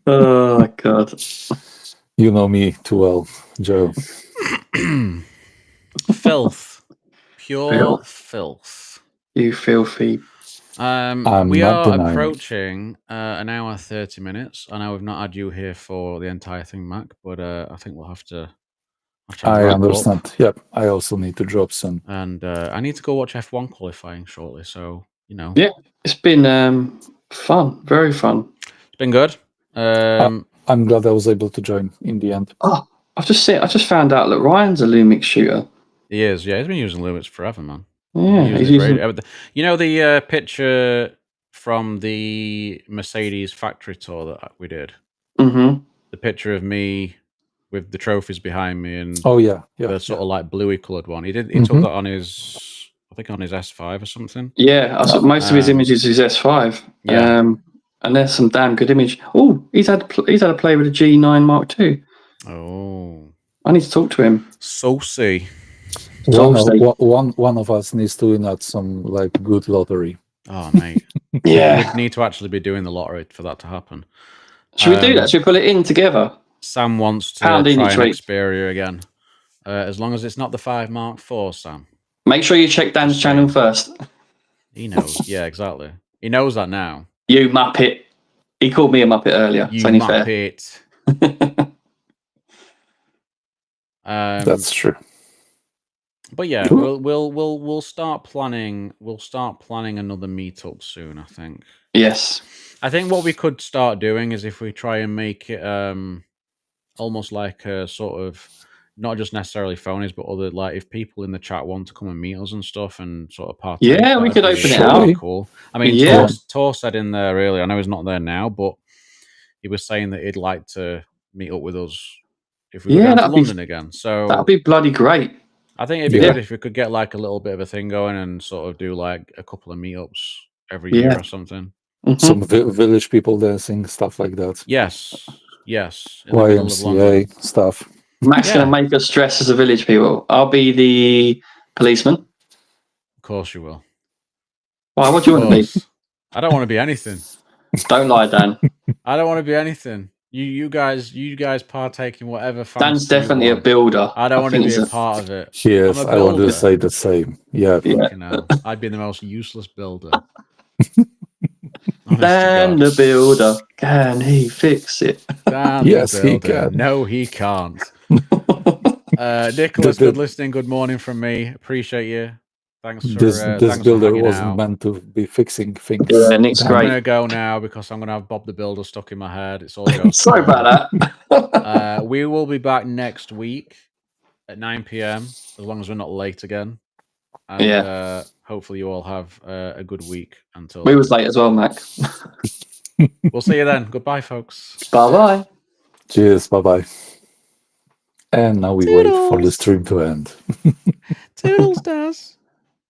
oh God. You know me too well, Joe. Filth, pure filth. You filthy. We not are denying. approaching an hour 30 minutes. I know we've not had you here for the entire thing, Mac, but I think we'll have to. I wrap understand. up. Yep. I also need to drop soon. And I need to go watch F1 qualifying shortly. So Yeah, it's been fun, very fun. It's been good. I'm glad I was able to join in the end. Oh, I just found out that Ryan's a Lumix shooter. He is. Yeah, he's been using Lumix forever, man. Yeah, he's using. You know the picture from the Mercedes factory tour that we did. Mm-hmm. The picture of me with the trophies behind me and the sort of like bluey coloured one. He took that on his, I think, on his S5 or something. Yeah, most of his images is S5. Yeah, and there's some damn good image. Oh, he's had a play with a G9 Mark II. Oh, I need to talk to him. Saucy. One of us needs to win at some like good lottery. Oh, mate. Yeah, we need to actually be doing the lottery for that to happen. Should we do that? Should we pull it in together? Sam wants to try an Xperia again. As long as it's not the 5 Mark IV, Sam. Make sure you check Dan's channel first. He knows. Yeah, exactly. He knows that now. You muppet. He called me a muppet earlier. You muppet. That's true. But yeah, we'll start planning. We'll start planning another meetup soon, I think. Yes. I think what we could start doing is if we try and make it almost like a sort of not just necessarily phonies, but other like if people in the chat want to come and meet us and stuff and sort of partake. Yeah, we could open it up. Cool. I mean, Tor said in there earlier. I know he's not there now, but he was saying that he'd like to meet up with us if we go down to London again. So that'd be bloody great. I think it'd be good if we could get like a little bit of a thing going and sort of do like a couple of meetups every year or something. Mm-hmm. Some village people dancing, stuff like that. Yes. YMCA stuff. Mac's going to make us dress as a village people. I'll be the policeman. Of course you will. Why? What do you want to be? I don't want to be anything. Don't lie, Dan. I don't want to be anything. You guys partake in whatever. Dan's definitely a builder. I don't want to be a part of it. Yes, I want to say the same. Yeah. I'd be the most useless builder. Dan the builder. Can he fix it? Yes, he can. No, he can't. Nicholas, good listening. Good morning from me. Appreciate you. Thanks for this builder wasn't meant to be fixing things. Yeah, Nick's great. I'm going to go now because I'm going to have Bob the Builder stuck in my head. It's all goes. Sorry about that. We will be back next week at 9 p.m. as long as we're not late again. And hopefully you all have a good week until. We was late as well, Mac. We'll see you then. Goodbye, folks. Bye-bye. Cheers. Bye-bye. And now we wait for the stream to end. Toodles does.